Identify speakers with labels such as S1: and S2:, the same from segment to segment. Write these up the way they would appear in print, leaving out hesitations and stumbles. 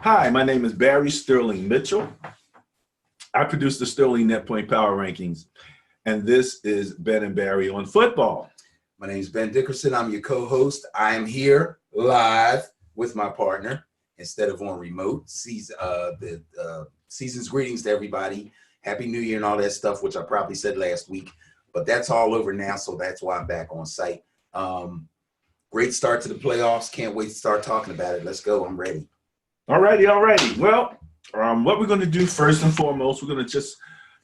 S1: Hi, my name is Barry Sterling Mitchell. I produce the Sterling Net Point Power Rankings, and this is Ben and Barry on football.
S2: My name is Ben Dickerson. I'm your co-host. I am here live with my partner instead of on remote. Season's greetings to everybody. Happy New Year and all that stuff, which I probably said last week, but that's all over now, so that's why I'm back on site. Great start to the playoffs. Can't wait to start talking about it. Let's go. I'm ready.
S1: All righty. Well, what we're going to do first and foremost, we're going to just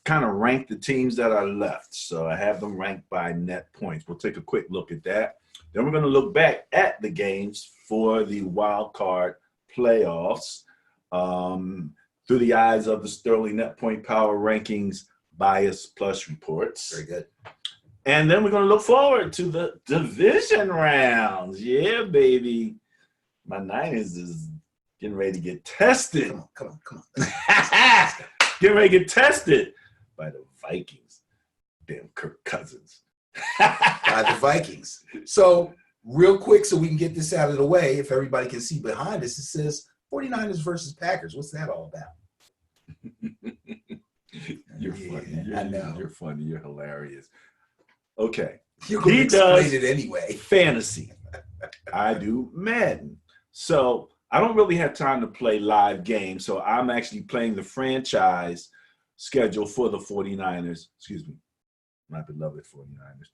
S1: kind of rank the teams that are left. So I have them ranked by net points. We'll take a quick look at that. Then we're going to look back at the games for the wild card playoffs through the eyes of the Sterling Net Point Power Rankings Bias Plus reports.
S2: Very good.
S1: And then we're going to look forward to the division rounds. Yeah, baby. My Niners is getting ready to get tested.
S2: Come on.
S1: Getting ready to get tested by the Vikings. Damn Kirk Cousins.
S2: By the Vikings. So real quick, so we can get this out of the way, if everybody can see behind us, it says 49ers versus Packers. What's that all about?
S1: You're funny.
S2: I know.
S1: You're funny. You're hilarious. Okay.
S2: You're going to explain it anyway.
S1: Fantasy. I do Madden. So I don't really have time to play live games, so I'm actually playing the franchise schedule for the 49ers. Excuse me, my beloved 49ers.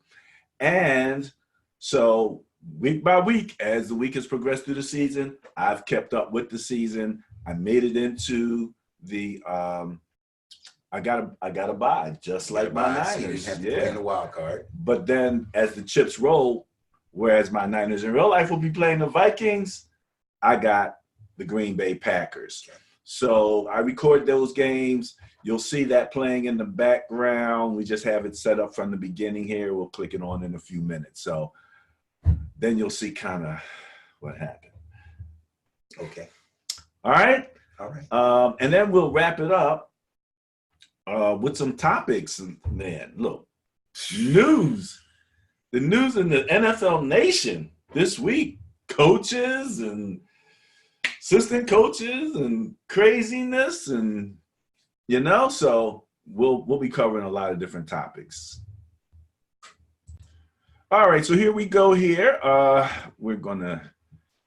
S1: And so week by week, as the week has progressed through the season, I've kept up with the season. I made it into the I got a bye, just like my Niners.
S2: So you didn't have to play in the wild card.
S1: But then as the chips roll, whereas my Niners in real life will be playing the Vikings, I got the Green Bay Packers. Okay. So I record those games. You'll see that playing in the background. We just have it set up from the beginning here. We'll click it on in a few minutes. So then you'll see kind of what happened.
S2: Okay.
S1: All right?
S2: All right.
S1: And then we'll wrap it up with some topics. Man, look, news. The news in the NFL nation this week. Coaches and assistant coaches and craziness, and so we'll be covering a lot of different topics. All right, so here we go. We're gonna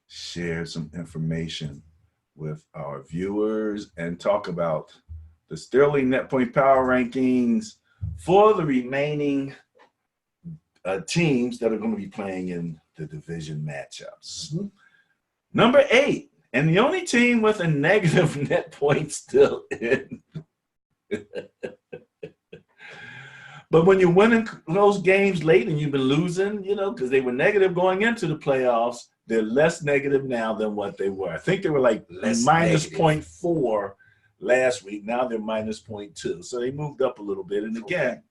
S1: share some information with our viewers and talk about the Sterling Net Point Power Rankings for the remaining teams that are going to be playing in the division matchups.
S2: Mm-hmm.
S1: Number 8, and the only team with a negative net point still in. But when you're winning those games late and you've been losing, because they were negative going into the playoffs, they're less negative now than what they were. I think they were like minus 0.4 last week. Now they're minus 0.2. So they moved up a little bit. And again,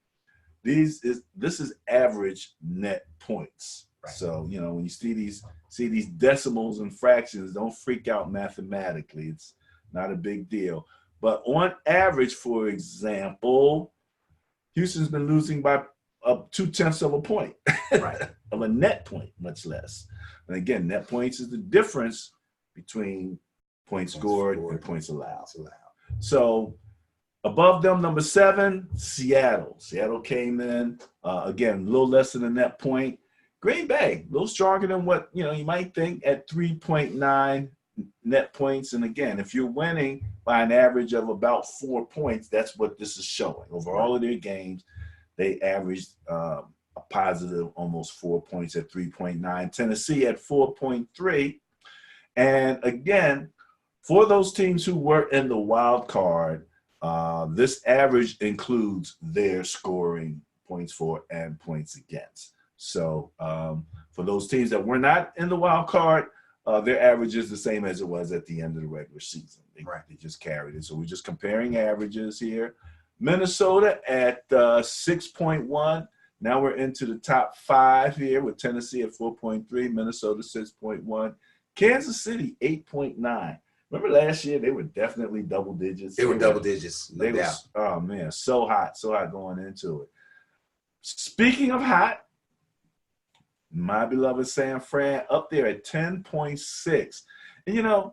S1: this is average net points. Right. So, when you see these decimals and fractions, don't freak out mathematically. It's not a big deal. But on average, for example, Houston's been losing by 0.2 of a point, right? Of a net point, much less. And again, net points is the difference between points scored and points allowed. So above them, number 7, Seattle. Seattle came in, again, a little less than a net point. Green Bay, a little stronger than what you might think at 3.9 net points. And again, if you're winning by an average of about 4 points, that's what this is showing. Over all of their games, they averaged a positive almost 4 points at 3.9. Tennessee at 4.3. And again, for those teams who were in the wild card, this average includes their scoring points for and points against. So for those teams that were not in the wild card, their average is the same as it was at the end of the regular season. They just carried it. So we're just comparing averages here. Minnesota at 6.1. Now we're into the top 5 here with Tennessee at 4.3, Minnesota 6.1, Kansas City 8.9. Remember last year they were definitely double digits.
S2: They were double digits.
S1: They were, oh man, so hot going into it. Speaking of hot, my beloved San Fran up there at 10.6. And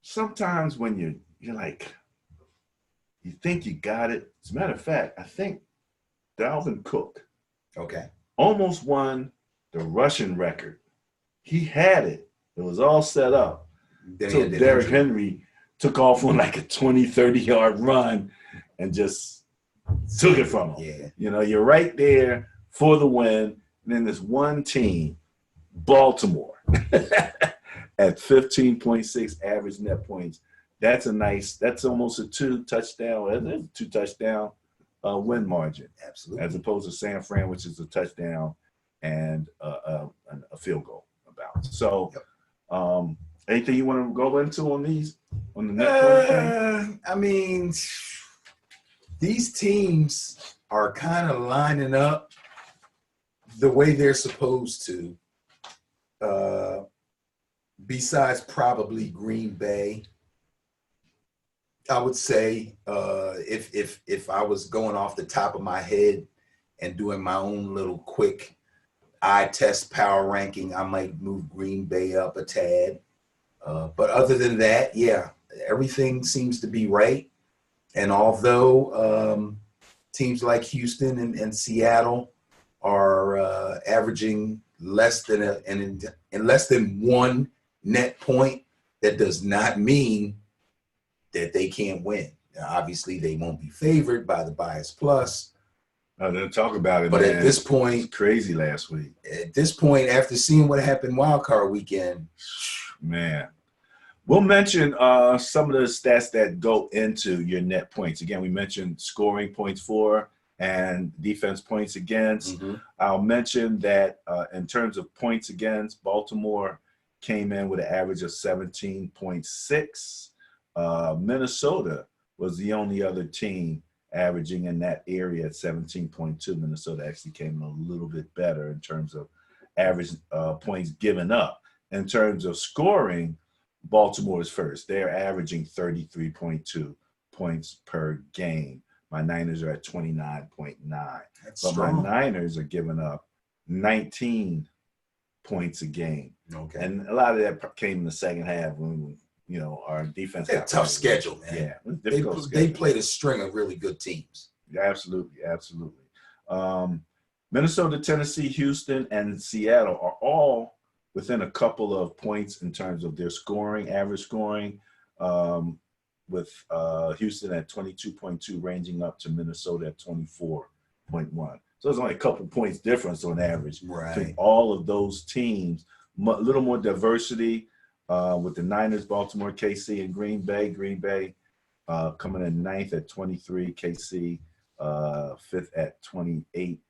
S1: sometimes when you're like, you think you got it. As a matter of fact, I think Dalvin Cook almost won the rushing record. He had it. It was all set up. So Derrick Henry took off on like a 20, 30-yard run and just took it from him.
S2: Yeah.
S1: You know, you're right there for the win. And then this one team, Baltimore, at 15.6 average net points. That's almost a two-touchdown win margin.
S2: Absolutely.
S1: As opposed to San Fran, which is a touchdown and a field goal about. So, anything you want to go into on the net point thing?
S2: I mean, these teams are kind of lining up the way they're supposed to. Besides probably Green Bay, I would say if I was going off the top of my head and doing my own little quick eye test power ranking, I might move Green Bay up a tad. But other than that, yeah, everything seems to be right. And although teams like Houston and Seattle are averaging less than one net point, that does not mean that they can't win. Now, obviously, they won't be favored by the bias plus.
S1: I didn't talk about it,
S2: but
S1: man.
S2: At this point,
S1: it's crazy last week.
S2: At this point, after seeing what happened Wildcard weekend,
S1: man, we'll mention some of the stats that go into your net points. Again, we mentioned scoring points for and defense points against.
S2: Mm-hmm.
S1: I'll mention that in terms of points against, Baltimore came in with an average of 17.6. Minnesota was the only other team averaging in that area at 17.2. Minnesota actually came in a little bit better in terms of average points given up. In terms of scoring, Baltimore is first. They're averaging 33.2 points per game. My Niners are at 29.9. But
S2: strong.
S1: My Niners are giving up 19 points a game.
S2: Okay.
S1: And a lot of that came in the second half when, you know, our defense.
S2: It's a tough schedule, man.
S1: Yeah.
S2: They played a string of really good teams.
S1: Absolutely. Minnesota, Tennessee, Houston, and Seattle are all within a couple of points in terms of their scoring, average scoring, with Houston at 22.2, ranging up to Minnesota at 24.1. So there's only a couple points difference on average between all of those teams. A little more diversity with the Niners, Baltimore, KC, and Green Bay. Green Bay coming in ninth at 23, KC fifth at 28.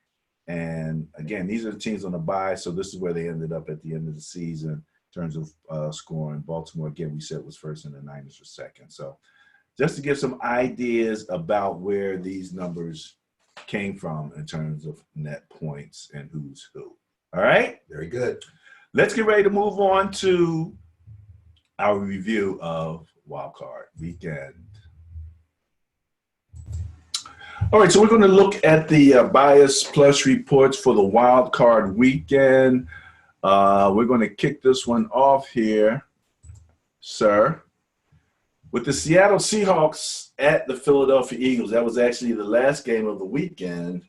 S1: And again, these are the teams on the bye, so this is where they ended up at the end of the season in terms of scoring. Baltimore, again, we said was first and the Niners were second. So just to give some ideas about where these numbers came from in terms of net points and who's who. All right?
S2: Very good.
S1: Let's get ready to move on to our review of Wildcard Weekend. All right, so we're going to look at the bias plus reports for the Wildcard Weekend. We're going to kick this one off here, sir, with the Seattle Seahawks at the Philadelphia Eagles. That was actually the last game of the weekend.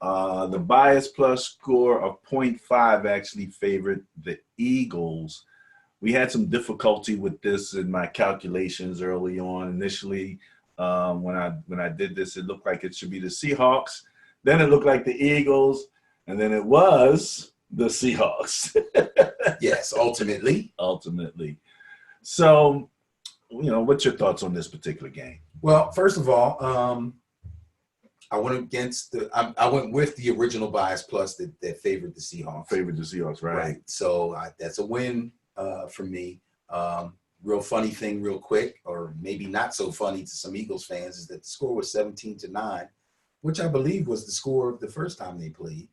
S1: The bias plus score of 0.5 actually favored the Eagles. We had some difficulty with this in my calculations early on. Initially, when I did this, it looked like it should be the Seahawks. Then it looked like the Eagles, and then it was the Seahawks.
S2: Yes, ultimately.
S1: So, you know, what's your thoughts on this particular game?
S2: Well, first of all, I went with the original bias plus that favored the Seahawks.
S1: Right?
S2: So that's a win for me. Real funny thing, real quick, or maybe not so funny to some Eagles fans, is that the score was 17-9, which I believe was the score of the first time they played.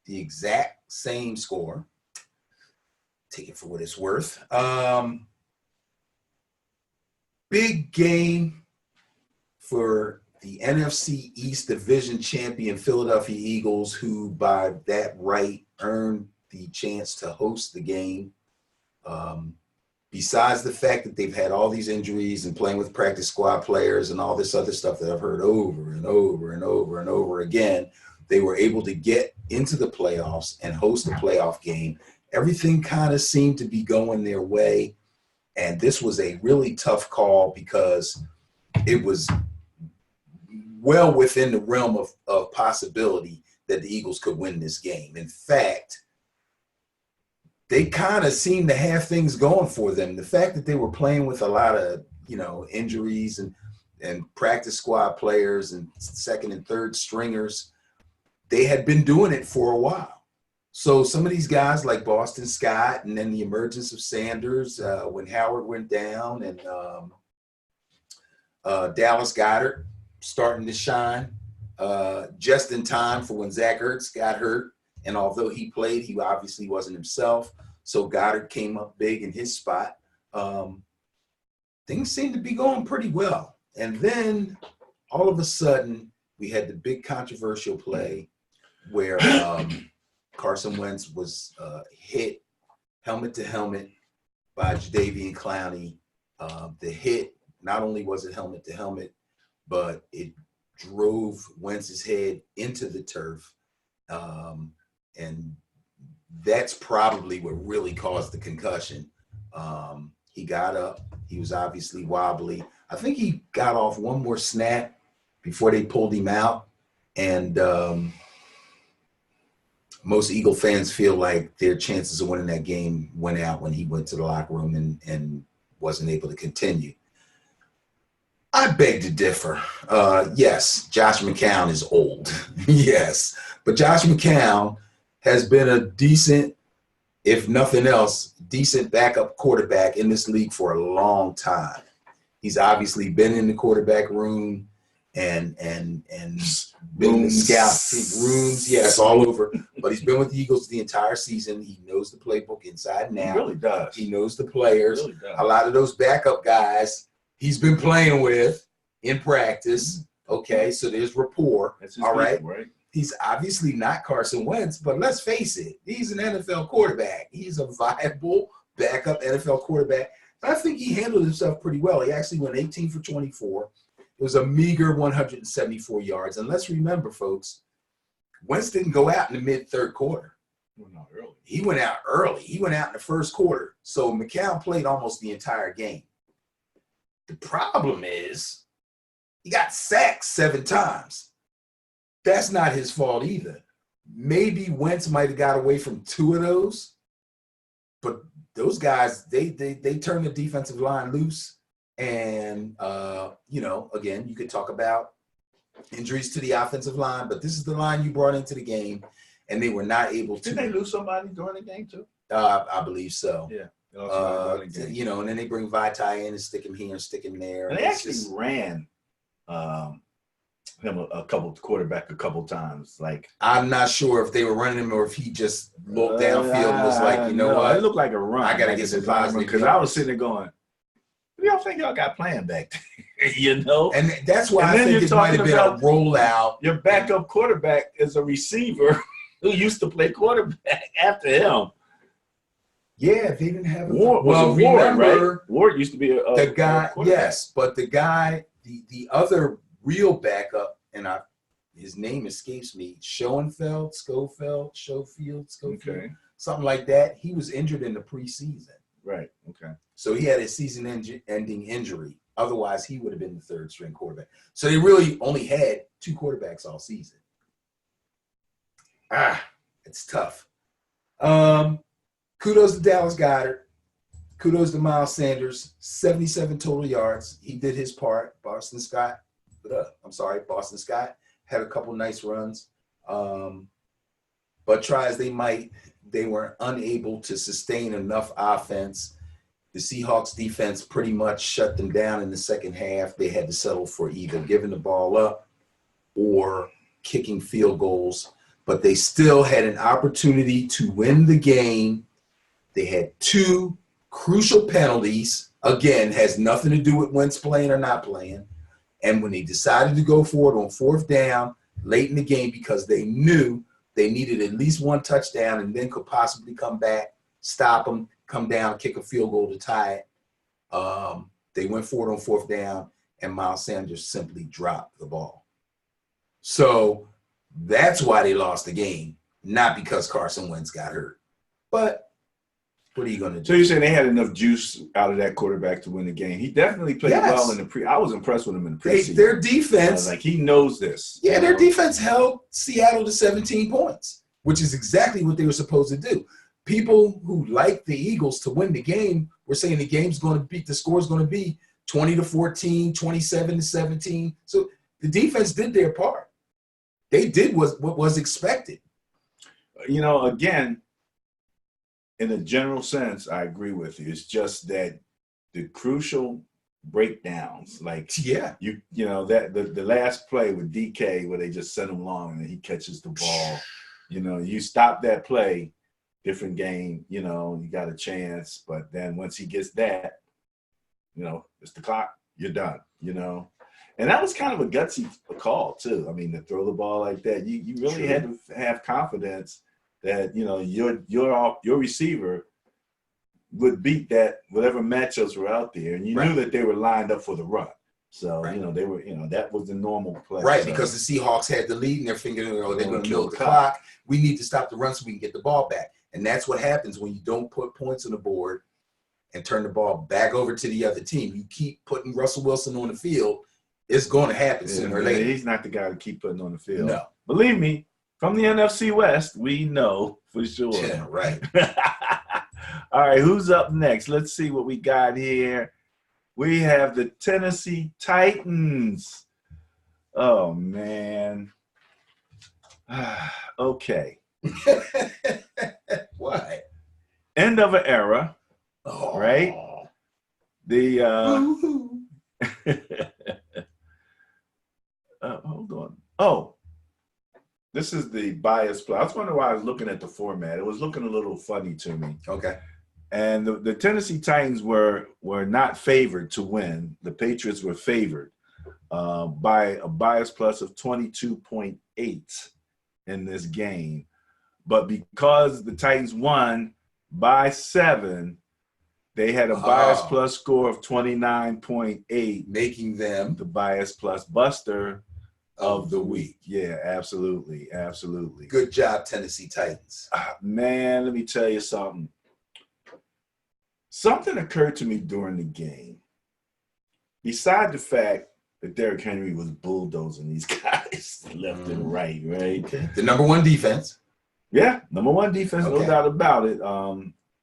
S2: The exact same score. Take it for what it's worth. Big game for the NFC East Division champion Philadelphia Eagles, who by that right earned the chance to host the game. besides the fact that they've had all these injuries and playing with practice squad players and all this other stuff that I've heard over and over and over and over again, they were able to get into the playoffs and host a playoff game. Everything kind of seemed to be going their way. And this was a really tough call because it was well within the realm of possibility that the Eagles could win this game. In fact, they kind of seemed to have things going for them. The fact that they were playing with a lot of, injuries and practice squad players and second and third stringers, they had been doing it for a while. So some of these guys like Boston Scott and then the emergence of Sanders when Howard went down and Dallas Goedert starting to shine just in time for when Zach Ertz got hurt. And although he played, he obviously wasn't himself. So Goddard came up big in his spot. Things seemed to be going pretty well. And then all of a sudden, we had the big controversial play where Carson Wentz was hit helmet to helmet by Jadeveon Clowney. The hit, not only was it helmet to helmet, but it drove Wentz's head into the turf. And that's probably what really caused the concussion. He got up. He was obviously wobbly. I think he got off one more snap before they pulled him out. And most Eagle fans feel like their chances of winning that game went out when he went to the locker room and wasn't able to continue. I beg to differ. Yes, Josh McCown is old. Yes. But Josh McCown has been a decent, if nothing else, decent backup quarterback in this league for a long time. He's obviously been in the quarterback room and been in the scout rooms. Yes, all over. But he's been with the Eagles the entire season. He knows the playbook inside and out.
S1: He really does.
S2: He knows the players.
S1: He really does.
S2: A lot of those backup guys he's been playing with in practice. Okay, so there's rapport. All right.
S1: People, right?
S2: He's obviously not Carson Wentz, but let's face it, he's an NFL quarterback. He's a viable backup NFL quarterback. I think he handled himself pretty well. He actually went 18 for 24. It was a meager 174 yards. And let's remember, folks, Wentz didn't go out in the mid-third quarter.
S1: Not early.
S2: He went out early. He went out in the first quarter. So McCown played almost the entire game. The problem is he got sacked 7 times. That's not his fault either. Maybe Wentz might have got away from 2 of those, but those guys, they turn the defensive line loose. And, again, you could talk about injuries to the offensive line, but this is the line you brought into the game, and they were not able to.
S1: Did they lose somebody during the game too?
S2: I believe so.
S1: Yeah.
S2: And then they bring Vitae in and stick him here and stick him there.
S1: And they actually ran him a couple times. Like,
S2: I'm not sure if they were running him or if he what?
S1: It looked like a run.
S2: I gotta get some positive
S1: because I was sitting there going, "Who y'all think y'all got playing back there?"
S2: And that's why I think it might have been a rollout.
S1: Your backup quarterback is a receiver who used to play quarterback after him.
S2: Yeah, they didn't have a
S1: Ward. Right? Ward used to be
S2: the guy. Yes, but the guy, the other real backup, and his name escapes me. Schofield,
S1: okay,
S2: something like that. He was injured in the preseason.
S1: Right. Okay.
S2: So he had a season-ending injury. Otherwise, he would have been the third-string quarterback. So they really only had 2 quarterbacks all season. It's tough. Kudos to Dallas Goedert. Kudos to Miles Sanders. 77 total yards. He did his part. Boston Scott had a couple nice runs. But try as they might, they were unable to sustain enough offense. The Seahawks defense pretty much shut them down in the second half. They had to settle for either giving the ball up or kicking field goals. But they still had an opportunity to win the game. They had 2 crucial penalties. Again, has nothing to do with Wentz playing or not playing. And when they decided to go for it on 4th down late in the game because they knew they needed at least 1 touchdown and then could possibly come back, stop them, come down, kick a field goal to tie it. They went for it on 4th down, and Miles Sanders simply dropped the ball. So that's why they lost the game, not because Carson Wentz got hurt. But what are you going to do?
S1: So you're saying they had enough juice out of that quarterback to win the game? He definitely played well in the pre. I was impressed with him in the preseason.
S2: Their defense,
S1: like he knows this.
S2: Yeah, their defense held Seattle to 17 points, which is exactly what they were supposed to do. People who like the Eagles to win the game were saying the score's going to be 20-14, 27-17. So the defense did their part. They did what was expected.
S1: Again, in a general sense, I agree with you. It's just that the crucial breakdowns, like the last play with DK where they just sent him long and he catches the ball. You stop that play, different game. You got a chance, but then once he gets that, it's the clock. You're done. And that was kind of a gutsy call too. I mean, to throw the ball like that, you really had to have confidence that your receiver would beat that whatever matchups were out there, and you knew that they were lined up for the run. So they were that was the normal play.
S2: Right, because the Seahawks had the lead, and they're thinking, they're going to milk the clock. We need to stop the run so we can get the ball back. And that's what happens when you don't put points on the board and turn the ball back over to the other team. You keep putting Russell Wilson on the field. It's going to happen sooner or later.
S1: He's not the guy to keep putting on the field.
S2: No.
S1: Believe me, from the NFC West, we know for sure.
S2: Yeah, right.
S1: All right, who's up next? Let's see what we got here. We have the Tennessee Titans. Oh, man. Okay.
S2: What?
S1: End of an era, right? Hold on. Oh, this is the bias play. I was wondering why I was looking at the format. It was looking a little funny to me.
S2: Okay.
S1: And the Tennessee Titans were not favored to win. The Patriots were favored by a bias plus of 22.8 in this game. But because the Titans won by 7, they had a bias plus score of 29.8,
S2: making them
S1: the bias plus buster of the week. Yeah, absolutely. Absolutely.
S2: Good job, Tennessee Titans.
S1: Man, let me tell you something. Something occurred to me during the game. Beside the fact that Derrick Henry was bulldozing these guys left and right?
S2: Okay. The number one defense.
S1: Yeah, number one defense, no doubt about it.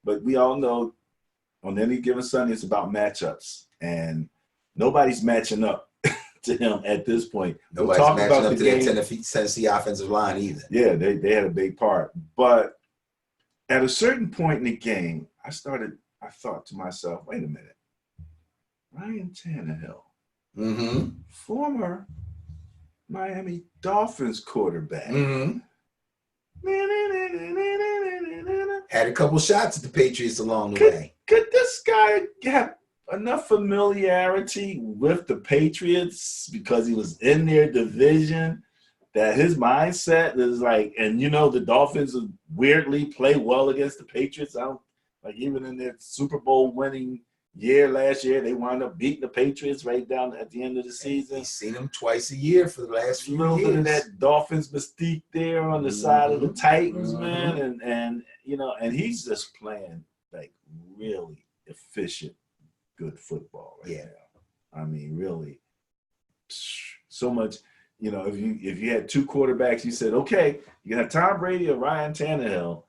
S1: But we all know on any given Sunday, it's about matchups. And nobody's matching up to him at this point.
S2: Nobody's matching up to the Tennessee offensive line either.
S1: Yeah, they had a big part. But at a certain point in the game, I thought to myself, wait a minute. Ryan Tannehill, former Miami Dolphins quarterback.
S2: Had a couple shots at the Patriots along the way.
S1: Could this guy have enough familiarity with the Patriots because he was in their division that his mindset is like, and the Dolphins weirdly play well against the Patriots. Even in their Super Bowl winning year last year, they wound up beating the Patriots right down at the end of the season.
S2: We've seen them twice a year for the last few years.
S1: A little bit of that Dolphins mystique there on the side of the Titans, man. And he's just playing like really efficient, good football right now. I mean, really so much. If you had two quarterbacks, you said, okay, you have Tom Brady or Ryan Tannehill.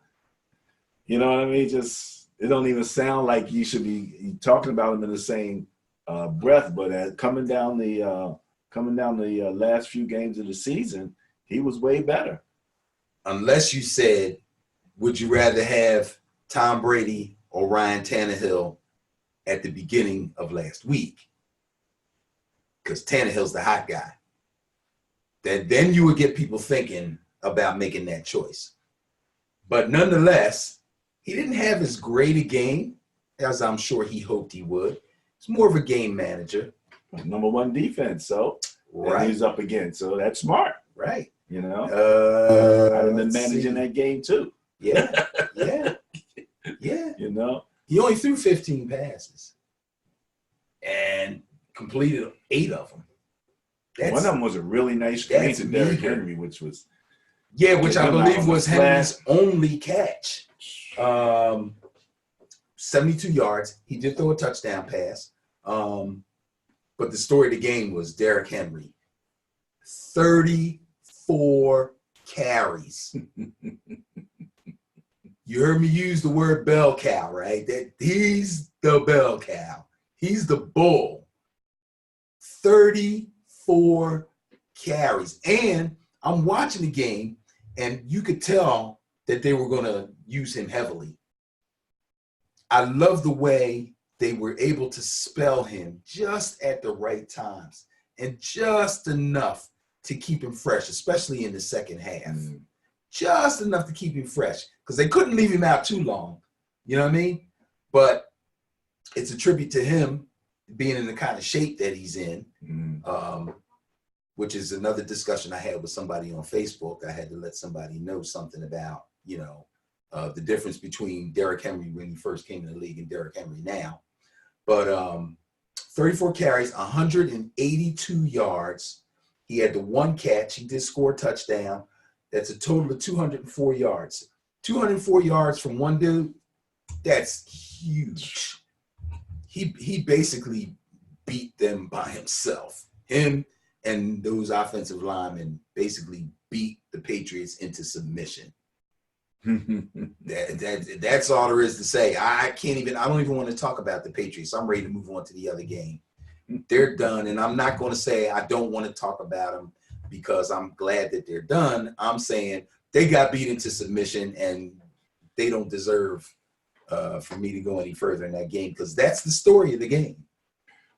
S1: You know what I mean? It don't even sound like you should be talking about them in the same breath. But coming down the last few games of the season, he was way better.
S2: Unless you said, would you rather have Tom Brady or Ryan Tannehill at the beginning of last week? Because Tannehill's the hot guy. Then you would get people thinking about making that choice. But nonetheless, he didn't have as great a game as I'm sure he hoped he would. He's more of a game manager.
S1: Number one defense, so he's up again. So that's smart.
S2: Right.
S1: I'd have been managing that game too.
S2: Yeah. Yeah. He only threw 15 passes and completed 8 of them.
S1: One of them was a really nice screen to Derrick Henry, which was
S2: which I believe was Henry's only catch. 72 yards. He did throw a touchdown pass. But the story of the game was Derrick Henry. 34 carries. You heard me use the word bell cow, right? That he's the bell cow. He's the bull. 34 carries. And I'm watching the game, and you could tell that they were going to use him heavily. I love the way they were able to spell him just at the right times and just enough to keep him fresh, especially in the second half. Just enough to keep him fresh because they couldn't leave him out too long. You know what I mean? But it's a tribute to him being in the kind of shape that he's in, which is another discussion I had with somebody on Facebook. I had to let somebody know something about, the difference between Derrick Henry when he first came in the league and Derrick Henry now. But 34 carries, 182 yards. He had the 1 catch. He did score a touchdown. That's a total of 204 yards. 204 yards from one dude, that's huge. He basically beat them by himself. Him and those offensive linemen basically beat the Patriots into submission. That's all there is to say. I don't even want to talk about the Patriots. I'm ready to move on to the other game. They're done, and I'm not going to say I don't want to talk about them because I'm glad that they're done. I'm saying they got beat into submission, and they don't deserve for me to go any further in that game because that's the story of the game.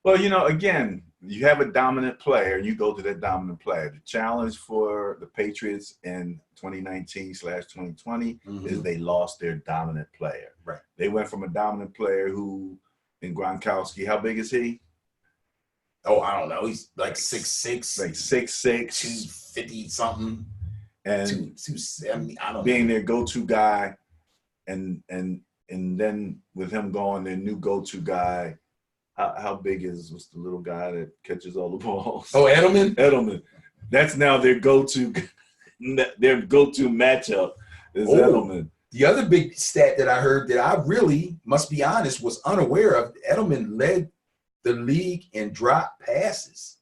S1: Well, again, you have a dominant player, and you go to that dominant player. The challenge for the Patriots in 2019/2020 is they lost their dominant player.
S2: Right.
S1: They went from a dominant player who, in Gronkowski, how big is he?
S2: Oh, I don't know. He's like 6'6".
S1: Like 6'6".
S2: 250 something.
S1: And
S2: 270. I don't
S1: being
S2: know.
S1: their go-to guy, and then with him going, their new go-to guy. How big what's the little guy that catches all the balls?
S2: Oh, Edelman?
S1: Edelman. That's now their go-to matchup is Edelman.
S2: The other big stat that I heard that I really, must be honest, was unaware of, Edelman led the league in drop passes.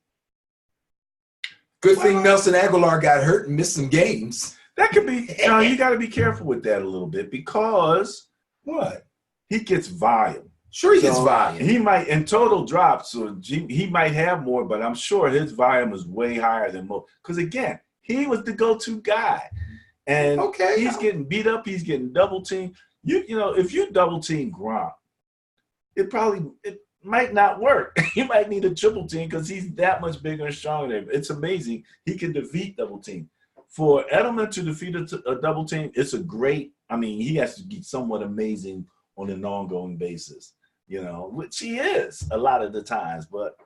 S2: Good thing Nelson Aguilar got hurt and missed some games.
S1: That could be, you got to be careful with that a little bit because
S2: what?
S1: He gets volume.
S2: Sure, he gets volume.
S1: He might, in total drops, so he might have more, but I'm sure his volume is way higher than most. Because again, he was the go-to guy, and he's getting beat up. He's getting double teamed. If you double team Gronk, it might not work. You might need a triple team because he's that much bigger and stronger than him. It's amazing he can defeat double team. For Edelman to defeat a double team, it's a great. I mean, he has to be somewhat amazing on an ongoing basis. Which he is a lot of the times, but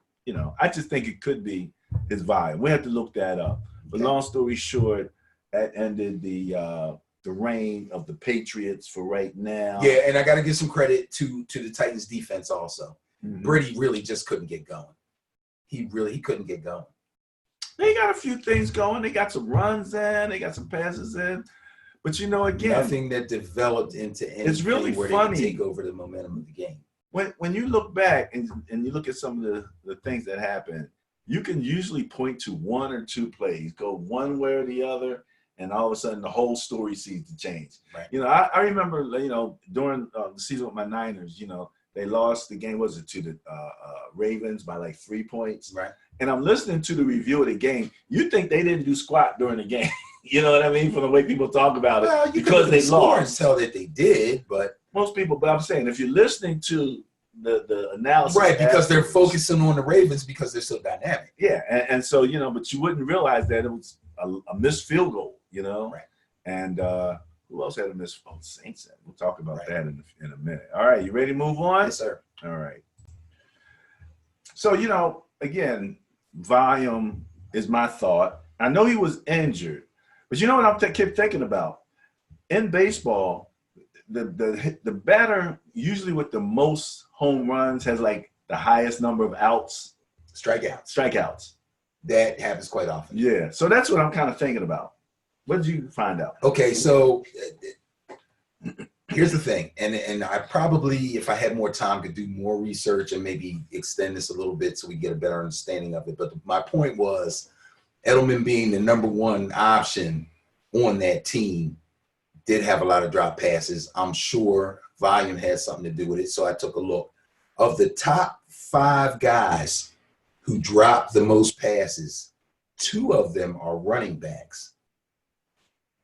S1: I just think it could be his volume. We have to look that up. But long story short, that ended the reign of the Patriots for right now.
S2: Yeah, and I got to give some credit to the Titans defense also. Brady really just couldn't get going. He couldn't get going.
S1: They got a few things going. They got some runs in. They got some passes in. But again,
S2: nothing that developed into anything.
S1: It's really
S2: where
S1: funny.
S2: They could take over the momentum of the game.
S1: When you look back and you look at some of the things that happen, you can usually point to one or two plays, go one way or the other, and all of a sudden the whole story seems to change.
S2: Right.
S1: I remember, during the season with my Niners, they lost the game, to the Ravens by like 3 points.
S2: Right.
S1: And I'm listening to the review of the game. You think they didn't do squat during the game. You know what I mean? From the way people talk about it. Because they lost.
S2: Tell that they did, but
S1: most people, but I'm saying if you're listening to the analysis.
S2: Right, because they're focusing on the Ravens because they're so dynamic.
S1: Yeah, and so, but you wouldn't realize that it was a missed field goal,
S2: Right.
S1: And who else had a missed? Oh, Saints. We'll talk about that in a minute. All right, you ready to move on?
S2: Yes, sir.
S1: All right. So, again, volume is my thought. I know he was injured, but you know what I kept thinking about? In baseball, the batter usually with the most home runs has like the highest number of outs. Strikeouts.
S2: That happens quite often.
S1: Yeah. So that's what I'm kind of thinking about. What did you find out?
S2: Okay, so here's the thing, and I probably, if I had more time, could do more research and maybe extend this a little bit so we get a better understanding of it. But my point was, Edelman being the number one option on that team did have a lot of drop passes. I'm sure volume has something to do with it. So I took a look. Of the top 5 guys who dropped the most passes, 2 of them are running backs.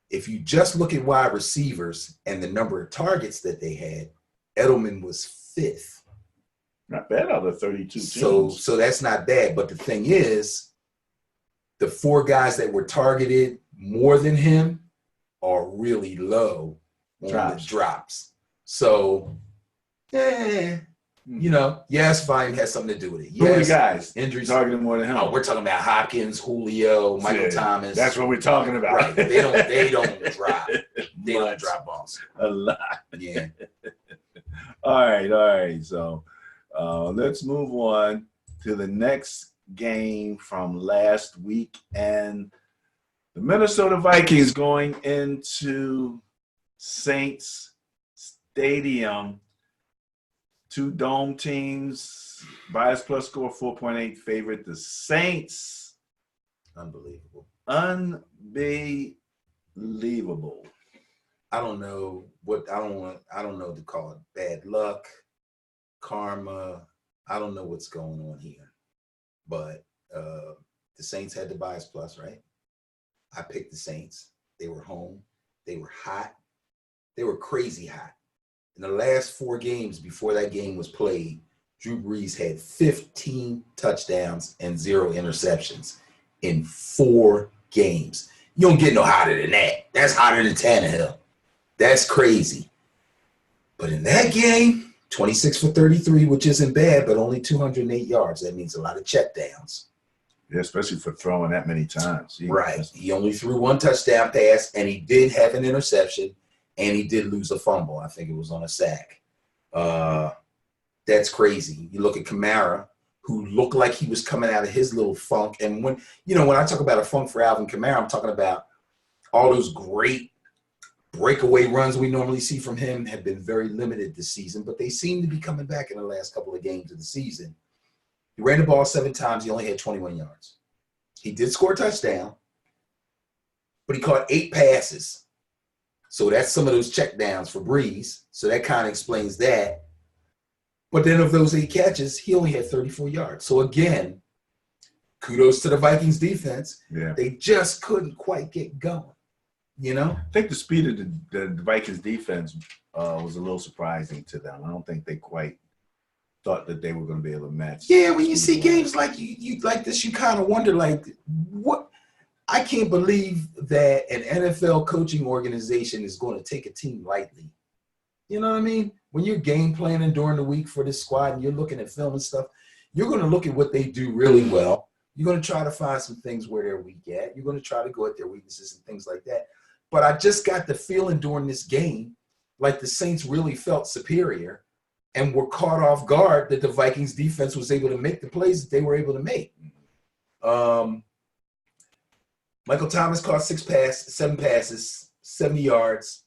S2: If you just look at wide receivers and the number of targets that they had, Edelman was 5th.
S1: Not bad out of 32 teams.
S2: So that's not bad. But the thing is, the 4 guys that were targeted more than him are really low on the drops. So, yes, volume has something to do with it.
S1: Yes, many guys
S2: injuries
S1: targeting more than him.
S2: Oh, we're talking about Hopkins, Julio, Michael Thomas.
S1: That's what we're talking about.
S2: Right. They don't drop. They don't drop balls.
S1: A lot.
S2: Yeah.
S1: All right. So let's move on to the next game from last week, and the Minnesota Vikings going into Saints Stadium. 2 dome teams, bias plus score 4.8 favorite. The Saints,
S2: unbelievable. I don't know to call it bad luck, karma. I don't know what's going on here. But the Saints had the bias plus, right? I picked the Saints. They were home. They were hot. They were crazy hot. In the last 4 games before that game was played, Drew Brees had 15 touchdowns and 0 interceptions in 4 games. You don't get no hotter than that. That's hotter than Tannehill. That's crazy. But in that game, 26 for 33, which isn't bad, but only 208 yards. That means a lot of checkdowns.
S1: Yeah, especially for throwing that many times.
S2: Right. He only threw 1 touchdown pass, and he did have an interception, and he did lose a fumble. I think it was on a sack. That's crazy. You look at Kamara, who looked like he was coming out of his little funk. And when I talk about a funk for Alvin Kamara, I'm talking about all those great breakaway runs we normally see from him have been very limited this season, but they seem to be coming back in the last couple of games of the season. He ran the ball 7 times. He only had 21 yards. He did score a touchdown, but he caught 8 passes. So that's some of those checkdowns for Brees. So that kind of explains that. But then of those 8 catches, he only had 34 yards. So again, kudos to the Vikings defense.
S1: Yeah.
S2: They just couldn't quite get going.
S1: I think the speed of the Vikings defense was a little surprising to them. I don't think they quite thought that they were going to be able to match.
S2: Yeah, when you see games like you like this, you kind of wonder, like, what? I can't believe that an NFL coaching organization is going to take a team lightly. You know what I mean? When you're game planning during the week for this squad and you're looking at film and stuff, you're going to look at what they do really well. You're going to try to find some things where they're weak at. You're going to try to go at their weaknesses and things like that. But I just got the feeling during this game like the Saints really felt superior and were caught off guard that the Vikings defense was able to make the plays that they were able to make. Michael Thomas caught 7 passes, 70 yards.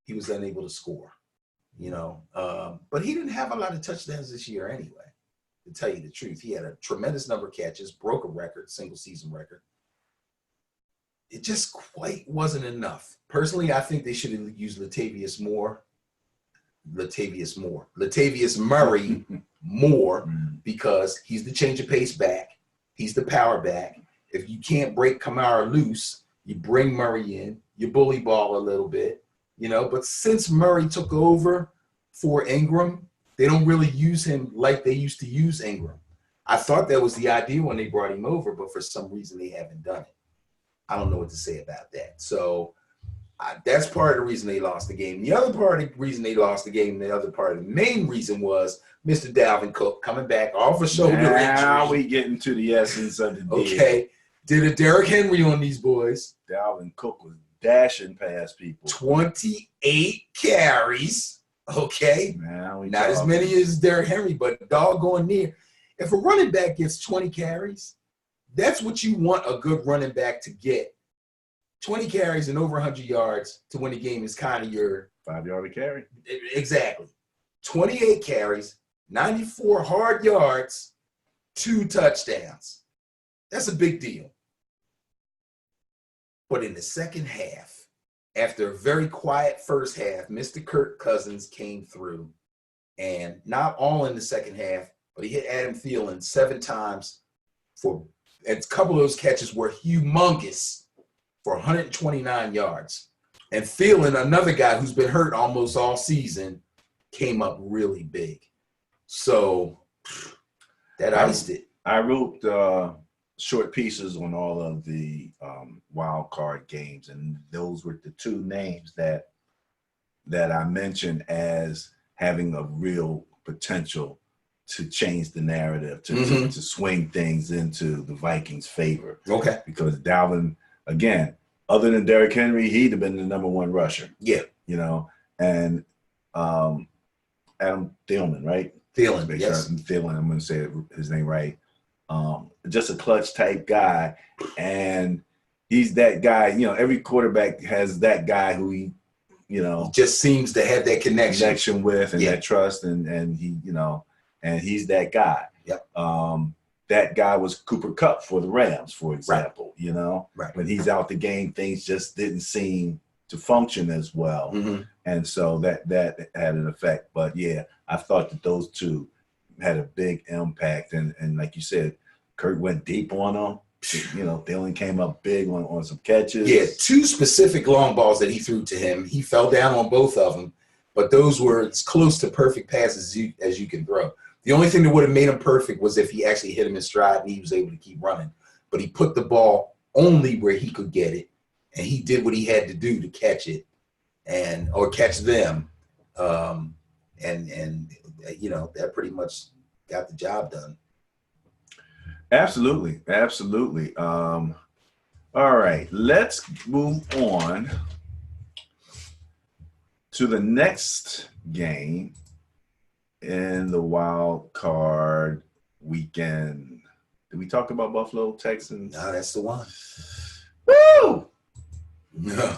S2: He was unable to score, but he didn't have a lot of touchdowns this year anyway, to tell you the truth. He had a tremendous number of catches, broke a record, single season record. It just quite wasn't enough. Personally, I think they should have used Latavius Murray more, because he's the change of pace back. He's the power back. If you can't break Kamara loose, you bring Murray in, you bully ball a little bit, But since Murray took over for Ingram, they don't really use him like they used to use Ingram. I thought that was the idea when they brought him over, but for some reason they haven't done it. I don't know what to say about that. So that's part of the reason they lost the game. The other part of the reason they lost the game, the other part of the main reason was Mr. Dalvin Cook coming back off a shoulder injury.
S1: Now we getting to the essence of the deal.
S2: Okay. Did a Derrick Henry on these boys.
S1: Dalvin Cook was dashing past people.
S2: 28 carries. Okay.
S1: Man,
S2: not as many as Derrick Henry, but doggone near. If a running back gets 20 carries, that's what you want a good running back to get. 20 carries and over 100 yards to win a game is kind of your
S1: 5-yard carry.
S2: Exactly. 28 carries, 94 hard yards, 2 touchdowns. That's a big deal. But in the second half, after a very quiet first half, Mr. Kirk Cousins came through. And not all in the second half, but he hit Adam Thielen 7 times and a couple of those catches were humongous for 129 yards. And Thielen, another guy who's been hurt almost all season, came up really big. So that iced it.
S1: I wrote short pieces on all of the wild card games, and those were the 2 names that I mentioned as having a real potential to change the narrative, to swing things into the Vikings' favor.
S2: Okay.
S1: Because Dalvin, again, other than Derrick Henry, he'd have been the number 1 rusher.
S2: Yeah.
S1: You know, and Adam Thielen, right?
S2: Thielen, yes.
S1: Thielen, I'm going to say his name right. Just a clutch type guy, and he's that guy. You know, every quarterback has that guy who he
S2: just seems to have that connection
S1: with, and that trust, and he, and he's that guy.
S2: Yep.
S1: That guy was Cooper Kupp for the Rams, for example.
S2: Right. Right.
S1: When he's out the game, things just didn't seem to function as well, and so that had an effect. But yeah, I thought that those 2 had a big impact, and like you said, Kurt went deep on them. They only came up big on some catches.
S2: Yeah, 2 specific long balls that he threw to him. He fell down on both of them, but those were as close to perfect passes as you can throw. The only thing that would have made him perfect was if he actually hit him in stride and he was able to keep running. But he put the ball only where he could get it, and he did what he had to do to catch it or catch them. And that pretty much got the job done.
S1: Absolutely. All right, let's move on to the next game in the wild card weekend. Did we talk about Buffalo Texans?
S2: No, that's the one.
S1: Woo!
S2: No,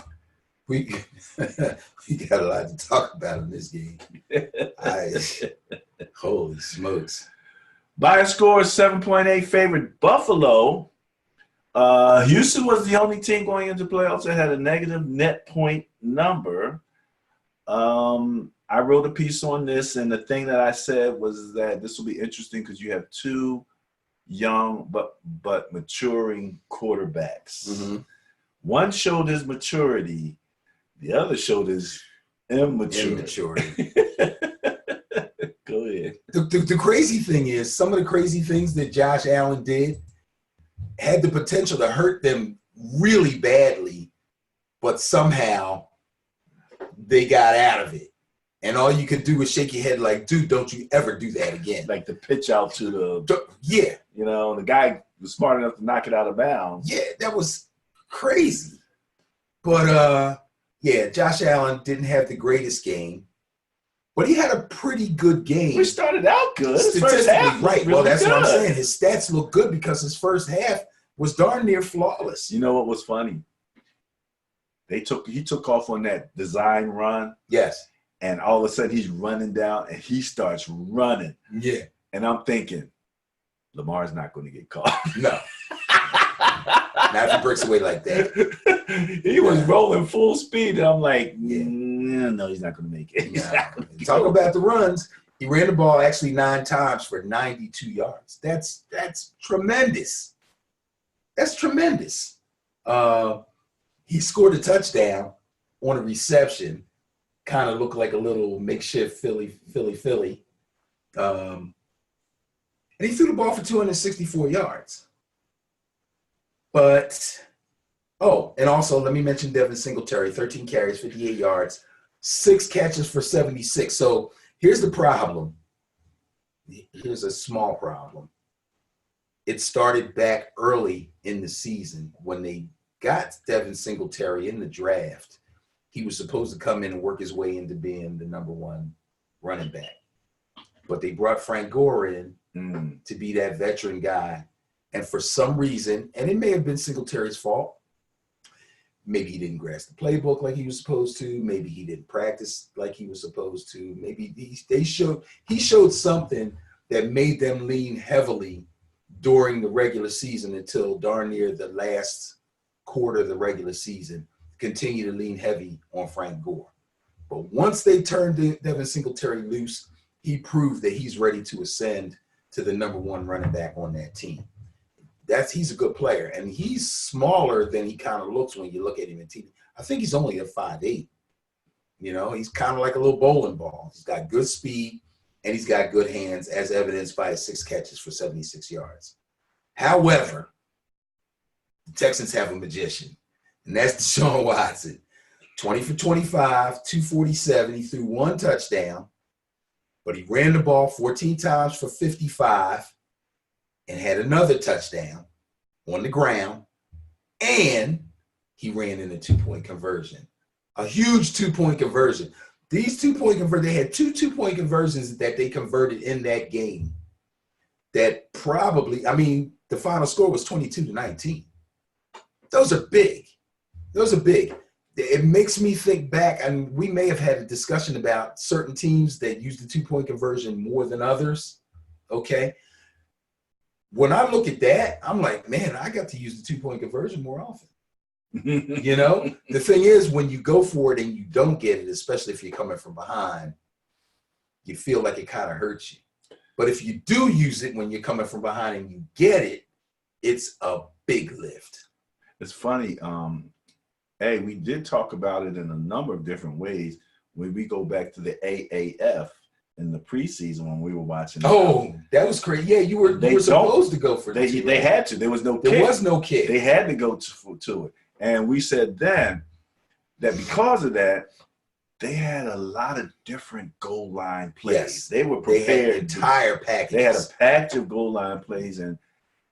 S2: we got a lot to talk about in this game. Holy smokes.
S1: By a score of 7.8 favorite Buffalo. Houston was the only team going into playoffs that had a negative net point number. I wrote a piece on this, and the thing that I said was that this will be interesting because you have 2 young but maturing quarterbacks. One showed his maturity, the other showed his immaturity. Go ahead.
S2: The crazy thing is, some of the crazy things that Josh Allen did had the potential to hurt them really badly, but somehow they got out of it. And all you could do was shake your head like, dude, don't you ever do that again.
S1: Like the pitch out to the –
S2: yeah.
S1: The guy was smart enough to knock it out of bounds.
S2: Yeah, that was crazy. But, Josh Allen didn't have the greatest game. But he had a pretty good game.
S1: We started out good. His first half
S2: right.
S1: Really
S2: well, that's
S1: good.
S2: What I'm saying. His stats look good because his first half was darn near flawless.
S1: You know what was funny? He took off on that design run.
S2: Yes.
S1: And all of a sudden he's running down and he starts running.
S2: Yeah.
S1: And I'm thinking, Lamar's not going to get caught.
S2: No. Not if he breaks away like that.
S1: He was rolling full speed. And I'm like, no, he's not going to make it.
S2: Talk about the runs. He ran the ball actually 9 times for 92 yards. That's tremendous. That's tremendous. He scored a touchdown on a reception. Kind of looked like a little makeshift Philly. And he threw the ball for 264 yards. But, and also let me mention Devin Singletary, 13 carries, 58 yards, 6 catches for 76. So here's the problem. Here's a small problem. It started back early in the season when they got Devin Singletary in the draft, he was supposed to come in and work his way into being the #1 running back. But they brought Frank Gore in to be that veteran guy. And for some reason, and it may have been Singletary's fault, maybe he didn't grasp the playbook like he was supposed to. Maybe he didn't practice like he was supposed to. Maybe he showed something that made them lean heavily during the regular season until darn near the last quarter of the regular season, continue to lean heavy on Frank Gore. But once they turned Devin Singletary loose, he proved that he's ready to ascend to the #1 running back on that team. He's a good player, and he's smaller than he kind of looks when you look at him in TV. I think he's only a 5'8". You know, he's kind of like a little bowling ball. He's got good speed, and he's got good hands, as evidenced by his 6 catches for 76 yards. However, the Texans have a magician, and that's Deshaun Watson. 20 for 25, 247. He threw 1 touchdown, but he ran the ball 14 times for 55 and had another touchdown on the ground, and he ran in a 2-point conversion, a huge 2-point conversion. These 2-point conversions, they had 2 2-point conversions that they converted in that game that probably, I mean, the final score was 22-19. Those are big. Those are big. It makes me think back, and we may have had a discussion about certain teams that use the 2-point conversion more than others, okay? When I look at that, I'm like, man, I got to use the 2-point conversion more often. You know, the thing is, when you go for it and you don't get it, especially if you're coming from behind, you feel like it kind of hurts you. But if you do use it when you're coming from behind and you get it, it's a big lift.
S1: It's funny. Hey, we did talk about it in a number of different ways when we go back to the AAF in the preseason when we were watching.
S2: Oh, that was crazy. Yeah, you were supposed to go for it.
S1: They had to. There was no kick.
S2: There was no kick.
S1: They had to go to it. And we said then that because of that, they had a lot of different goal line plays.
S2: Yes.
S1: They were prepared.
S2: They had entire packages.
S1: They had a package of goal line plays. And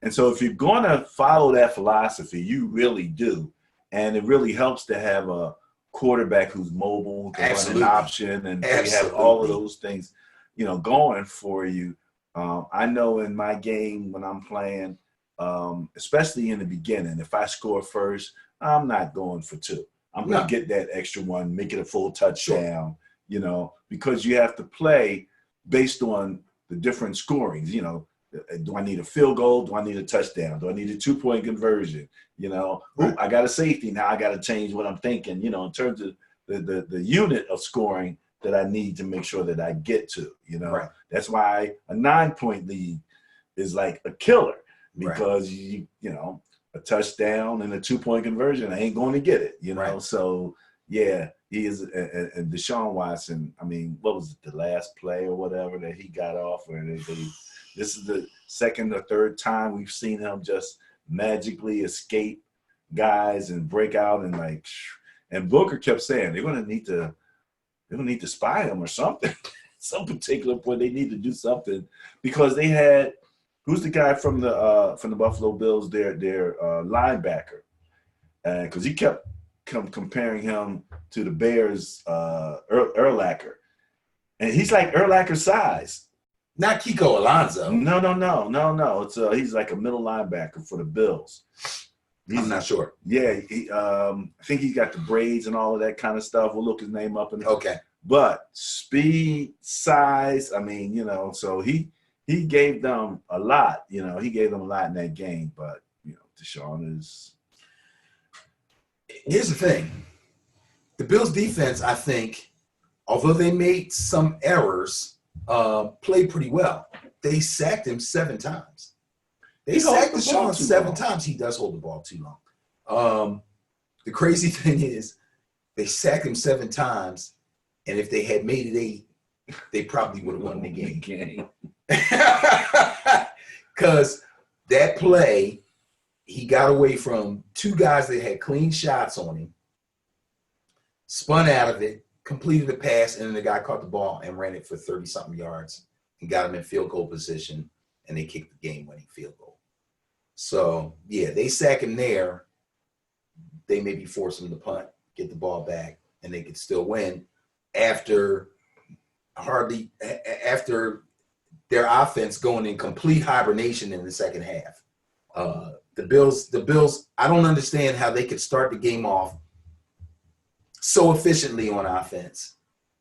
S1: so if you're going to follow that philosophy, you really do. And it really helps to have a quarterback who's mobile, to run an option, and they have all of those things, you know, going for you. I know in my game when I'm playing, especially in the beginning, if I score first, I'm not going for 2. I'm going to get that extra 1, make it a full touchdown, you know, because you have to play based on the different scorings. You know, do I need a field goal? Do I need a touchdown? Do I need a 2-point conversion? You know, I got a safety. Now I got to change what I'm thinking, you know, in terms of the unit of scoring that I need to make sure that I get to, you know.
S2: Right.
S1: That's why a 9-point lead is like a killer because, you know, a touchdown and a 2-point conversion, I ain't going to get it, you know.
S2: Right.
S1: So, yeah, he is. And Deshaun Watson, I mean, what was it, the last play or whatever that he got off where this is the second or third time we've seen him just magically escape guys and break out and Booker kept saying they're gonna need to spy him or something. Some particular point they need to do something because they had who's the guy from the Buffalo Bills, their linebacker, because he kept comparing him to the Bears Urlacher, and he's like Urlacher's size.
S2: Not Kiko Alonso.
S1: No. It's he's like a middle linebacker for the Bills.
S2: I'm not sure.
S1: Yeah, I think he's got the braids and all of that kind of stuff. We'll look his name up.
S2: Okay.
S1: But speed, size, I mean, you know, so he gave them a lot. You know, he gave them a lot in that game. But, you know, Deshaun is.
S2: Here's the thing. The Bills defense, I think, although they made some errors, played pretty well. They sacked him 7 times. They sacked Deshaun 7 times. He does hold the ball too long. The crazy thing is they sacked him 7 times, and if they had made it 8, they probably would have won the game. Because that play, he got away from 2 guys that had clean shots on him, spun out of it, completed the pass, and then the guy caught the ball and ran it for 30-something yards and got him in field goal position, and they kicked the game-winning field goal. So, yeah, they sack him there, they maybe force them to punt, get the ball back, and they could still win after their offense going in complete hibernation in the second half. The Bills, I don't understand how they could start the game off so efficiently on offense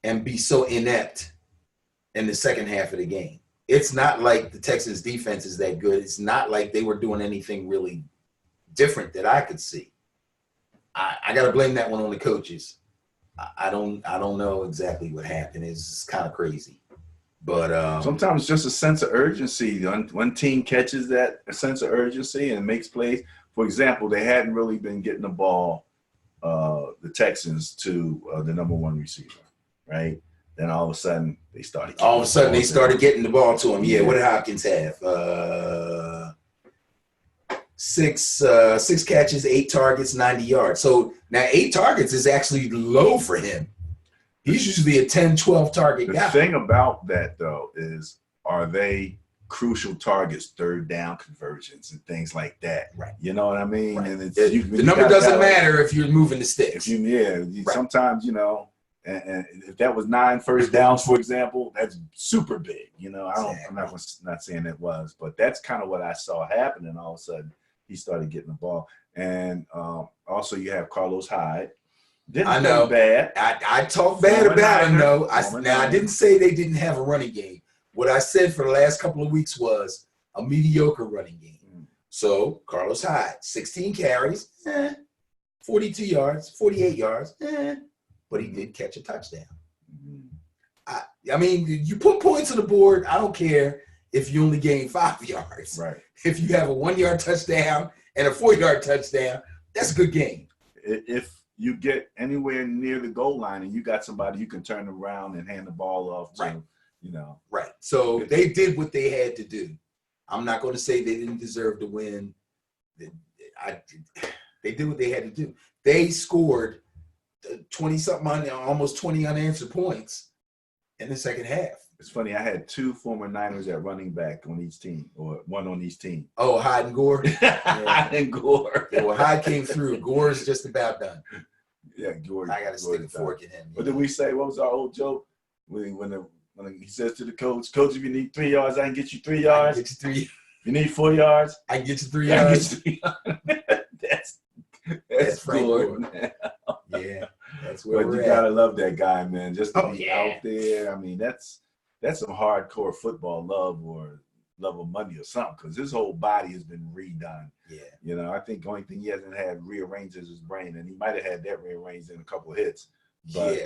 S2: and be so inept in the second half of the game. It's not like the Texans defense is that good. It's not like they were doing anything really different that I could see. I got to blame that one on the coaches. I don't know exactly what happened. It's kind of crazy. But
S1: sometimes just a sense of urgency. One team catches that sense of urgency and makes plays. For example, they hadn't really been getting the ball, the Texans, to the number one receiver, right? Then all of a sudden they started.
S2: Getting the ball to him. Yeah. What did Hopkins have? Six catches, 8 targets, 90 yards. So now 8 targets is actually low for him. He's usually a 10, 12 target guy.
S1: The thing about that, though, is are they crucial targets, third down conversions and things like that?
S2: Right.
S1: You know what I mean?
S2: Right.
S1: And
S2: the number doesn't matter if you're moving the sticks.
S1: Sometimes, and if that was 9 first downs, for example, that's super big. I'm not saying it was, but that's kind of what I saw happen. And all of a sudden, he started getting the ball. And also, you have Carlos Hyde.
S2: I know.
S1: Bad.
S2: I talk bad about him, though. I didn't say they didn't have a running game. What I said for the last couple of weeks was a mediocre running game. So, Carlos Hyde, 16 carries, 42 yards, 48 yards, but he did catch a touchdown. I mean, you put points on the board, I don't care if you only gain 5 yards.
S1: Right.
S2: If you have a 1-yard touchdown and a 4-yard touchdown, that's a good game.
S1: If you get anywhere near the goal line and you got somebody you can turn around and hand the ball off to,
S2: right.
S1: Right.
S2: So they did what they had to do. I'm not going to say they didn't deserve to win. They did what they had to do. They scored 20-something, almost 20 unanswered points in the second half.
S1: It's funny. I had 2 former Niners at running back on each team, or one on each team.
S2: Oh, Hyde and Gore?
S1: Hyde and Gore.
S2: Yeah, well, Hyde came through. Gore's just about done.
S1: Yeah, Gore.
S2: I got to stick a fork in him.
S1: What did we say? What was our old joke? When he says to the coach, if you need 3 yards, I can get you 3 yards.
S2: I can get you 3.
S1: If you need 4 yards,
S2: I can get you 3 yards.
S1: That's
S2: Gore. Yeah, that's where we're at.
S1: But you gotta love that guy, man. Just to be out there. I mean, that's some hardcore football love or love of money or something, because his whole body has been redone.
S2: Yeah.
S1: I think the only thing he hasn't had rearranged is his brain, and he might have had that rearranged in a couple of hits. But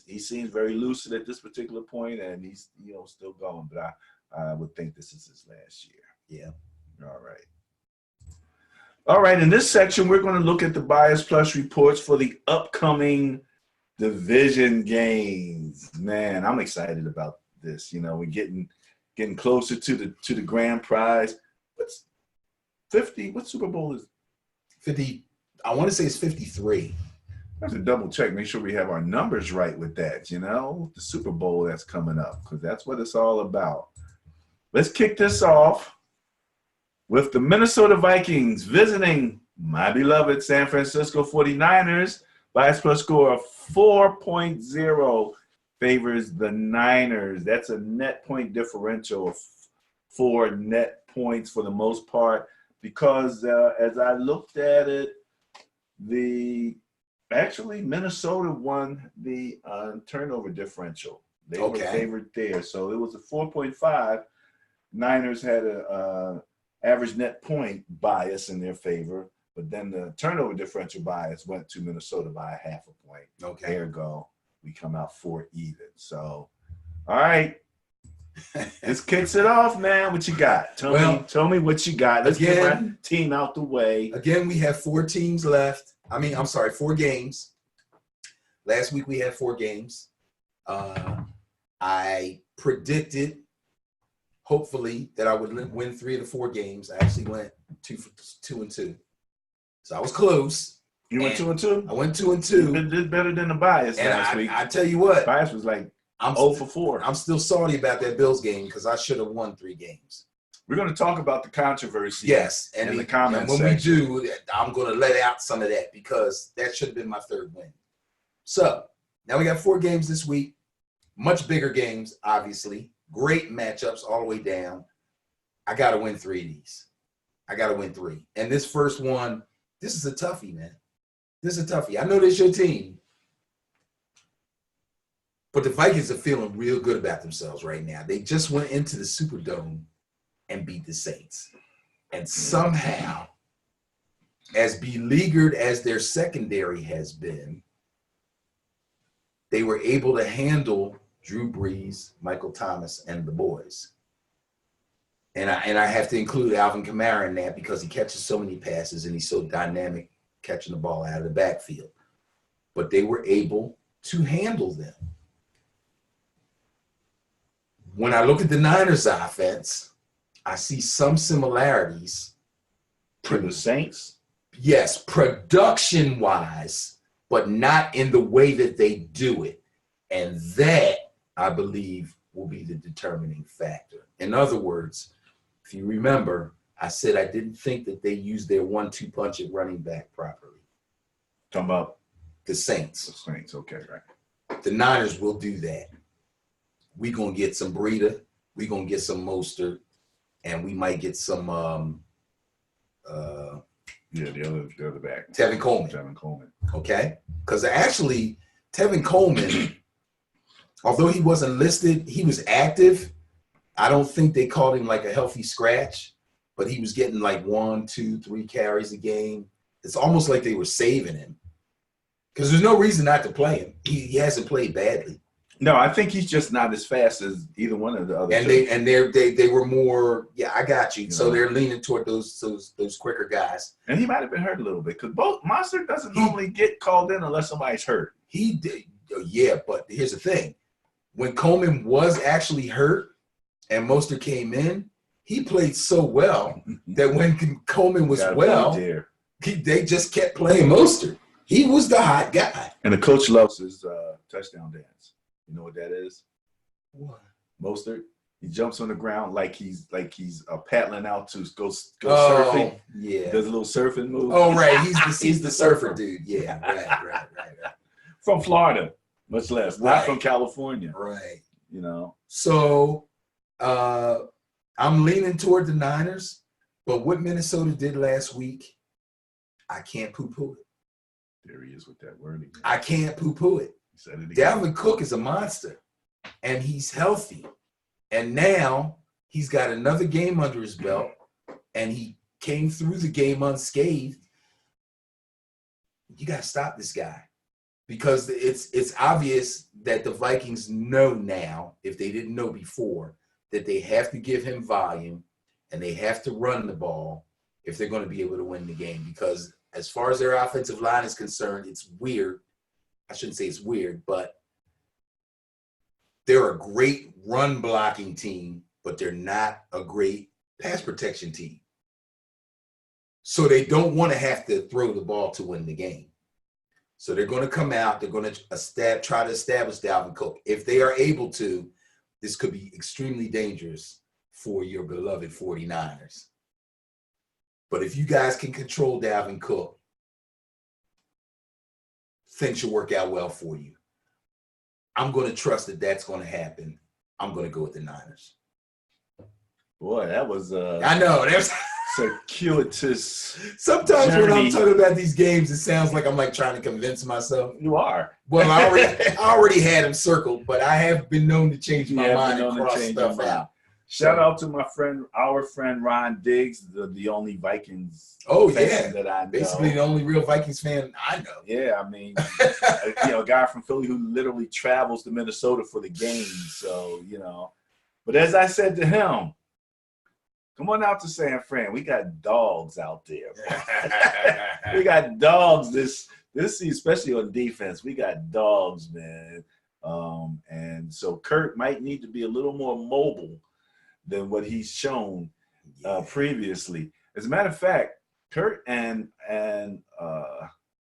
S1: he seems very lucid at this particular point, and he's still going. But I would think this is his last year.
S2: Yeah.
S1: All right. In this section, we're going to look at the Bias Plus reports for the upcoming division games. Man, I'm excited about this. We're getting closer to the grand prize. What's 50? What Super Bowl is
S2: 50? I want to say it's 53.
S1: I have to double check, make sure we have our numbers right with that, the Super Bowl that's coming up, because that's what it's all about. Let's kick this off with the Minnesota Vikings visiting my beloved San Francisco 49ers. Bias Plus score of 4.0 favors the Niners. That's a net point differential of 4 net points for the most part, because as I looked at it, Actually, Minnesota won the turnover differential. They were favored there. So it was a 4.5. Niners had a average net point bias in their favor, but then the turnover differential bias went to Minnesota by a half a point.
S2: Okay.
S1: Ergo, we come out 4 even. So, all right. This kicks it off, man. What you got? Tell me what you got. Let's get my team out the way.
S2: Again, we have 4 teams left. 4 games. Last week we had 4 games. I predicted, hopefully, that I would win 3 of the 4 games. I actually went 2-2. So I was close.
S1: You went 2-2?
S2: I went 2-2.
S1: You did better than the Bias last week.
S2: I tell you what.
S1: Bias was like 0 for 4.
S2: I'm still salty about that Bills game because I should have won 3 games.
S1: We're going to talk about the controversy.
S2: Yes,
S1: in the comments
S2: and when
S1: section.
S2: we do, I'm going to let out some of that because that should have been my third win. So now we got 4 games this week, much bigger games, obviously. Great matchups all the way down. I got to win 3 of these. I got to win 3. And this first one, this is a toughie, man. This is a toughie. I know this is your team. But the Vikings are feeling real good about themselves right now. They just went into the Superdome and beat the Saints. And somehow, as beleaguered as their secondary has been, they were able to handle Drew Brees, Michael Thomas, and the boys. And I have to include Alvin Kamara in that because he catches so many passes and he's so dynamic catching the ball out of the backfield. But they were able to handle them. When I look at the Niners offense, I see some similarities
S1: To the Saints?
S2: Yes, production-wise, but not in the way that they do it. And that, I believe, will be the determining factor. In other words, if you remember, I said I didn't think that they used their 1-2 punch at running back properly.
S1: Talking about
S2: the Saints.
S1: The Saints, okay, right.
S2: The Niners will do that. We're going to get some Breida. We're going to get some Mostert. And we might get some
S1: the other back.
S2: Tevin Coleman. Okay? Because actually, Tevin Coleman, although he wasn't listed, he was active. I don't think they called him like a healthy scratch, but he was getting like 1, 2, 3 carries a game. It's almost like they were saving him. Because there's no reason not to play him. He hasn't played badly.
S1: No, I think he's just not as fast as either one of the other.
S2: And they were more, yeah, I got you. So they're leaning toward those quicker guys.
S1: And he might have been hurt a little bit because Monster doesn't normally get called in unless somebody's hurt.
S2: He did, yeah, but here's the thing: when Coleman was actually hurt and Mostert came in, he played so well that when Coleman was they just kept playing Mostert. He was the hot guy.
S1: And the coach loves his touchdown dance. You know what that is?
S2: What?
S1: Mostert. He jumps on the ground like he's paddling out to go surfing.
S2: Yeah.
S1: Does a little surfing move.
S2: Oh, right. He's the surfer dude. Yeah. Right.
S1: From Florida, much less. Not from California.
S2: Right.
S1: You know.
S2: So I'm leaning toward the Niners, but what Minnesota did last week, I can't poo-poo it.
S1: There he is with that word again.
S2: I can't poo-poo it. Dalvin Cook is a monster, and he's healthy. And now he's got another game under his belt, and he came through the game unscathed. You got to stop this guy because it's obvious that the Vikings know now, if they didn't know before, that they have to give him volume and they have to run the ball if they're going to be able to win the game. Because as far as their offensive line is concerned, it's weird. I shouldn't say it's weird, but they're a great run blocking team, but they're not a great pass protection team. So they don't want to have to throw the ball to win the game. So they're going to come out. They're going to try to establish Dalvin Cook. If they are able to, this could be extremely dangerous for your beloved 49ers. But if you guys can control Dalvin Cook, things should work out well for you. I'm going to trust that that's going to happen. I'm going to go with the Niners.
S1: Boy, that was
S2: I know. There's
S1: circuitous.
S2: Sometimes
S1: journey.
S2: when I'm talking about these games, it sounds like I'm like trying to convince myself.
S1: You are.
S2: Well, I already had him circled, but I have been known to change my mind and cross stuff out.
S1: Shout out to our friend Ron Diggs, the only Vikings fan that I know.
S2: Basically the only real Vikings fan I know.
S1: Yeah, I mean, a guy from Philly who literally travels to Minnesota for the game. So, but as I said to him, come on out to San Fran. We got dogs out there. We got dogs this season, especially on defense. We got dogs, man. And so Kurt might need to be a little more mobile than what he's shown previously. As a matter of fact, Kurt and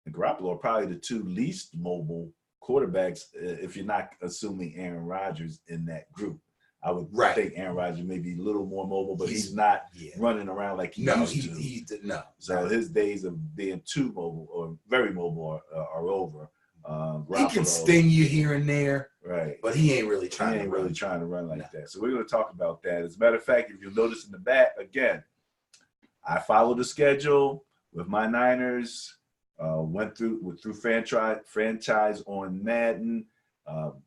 S1: Garoppolo are probably the two least mobile quarterbacks, if you're not assuming Aaron Rodgers in that group. I would think Aaron Rodgers may be a little more mobile, but he's not running around like he used to.
S2: No.
S1: So his days of being too mobile or very mobile are over.
S2: He can sting you here and there,
S1: right?
S2: But he ain't really trying
S1: to run like that. So we're going to talk about that. As a matter of fact, if you'll notice in the back again, I follow the schedule with my Niners. Went through franchise on Madden.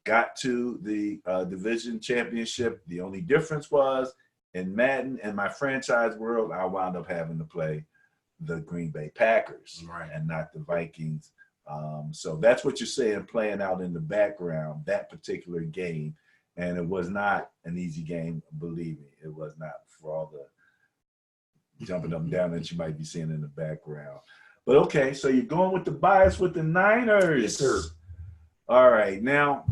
S1: Got to the division championship. The only difference was in Madden and my franchise world, I wound up having to play the Green Bay Packers and not the Vikings. So that's what you're saying playing out in the background, that particular game. And it was not an easy game, believe me. It was not, for all the jumping up and down that you might be seeing in the background. But okay, so you're going with the bias with the Niners.
S2: Yes, sir.
S1: All right, now,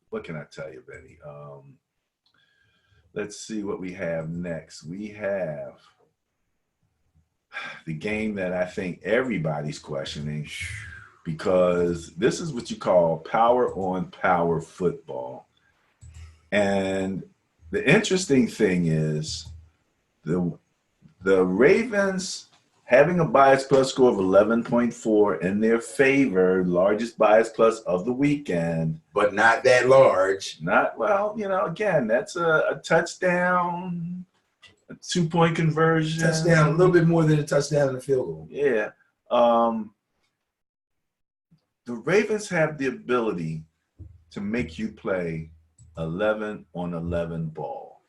S1: what can I tell you, Benny? Let's see what we have next. We have the game that I think everybody's questioning, because this is what you call power on power football. And the interesting thing is the Ravens having a bias plus score of 11.4 in their favor, largest bias plus of the weekend.
S2: But not that large.
S1: Not, well, again, that's a touchdown, a 2-point conversion.
S2: Touchdown, a little bit more than a touchdown and a field goal.
S1: Yeah. The Ravens have the ability to make you play 11 on 11 ball.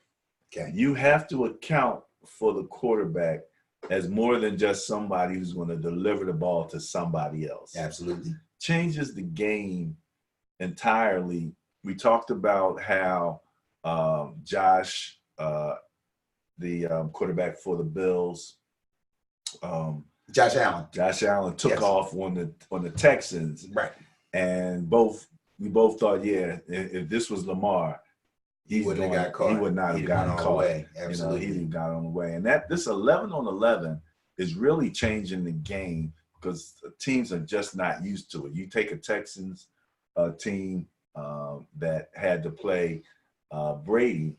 S2: Okay.
S1: You have to account for the quarterback as more than just somebody who's going to deliver the ball to somebody else.
S2: Absolutely.
S1: Changes the game entirely. We talked about how Josh, the quarterback for the Bills,
S2: Josh Allen
S1: took off on the Texans.
S2: Right.
S1: And we both thought, if this was Lamar,
S2: he wouldn't have got caught.
S1: He would not have gotten caught.
S2: Away. Absolutely.
S1: He got on the way. And this 11 on 11 is really changing the game because teams are just not used to it. You take a Texans team that had to play Brady,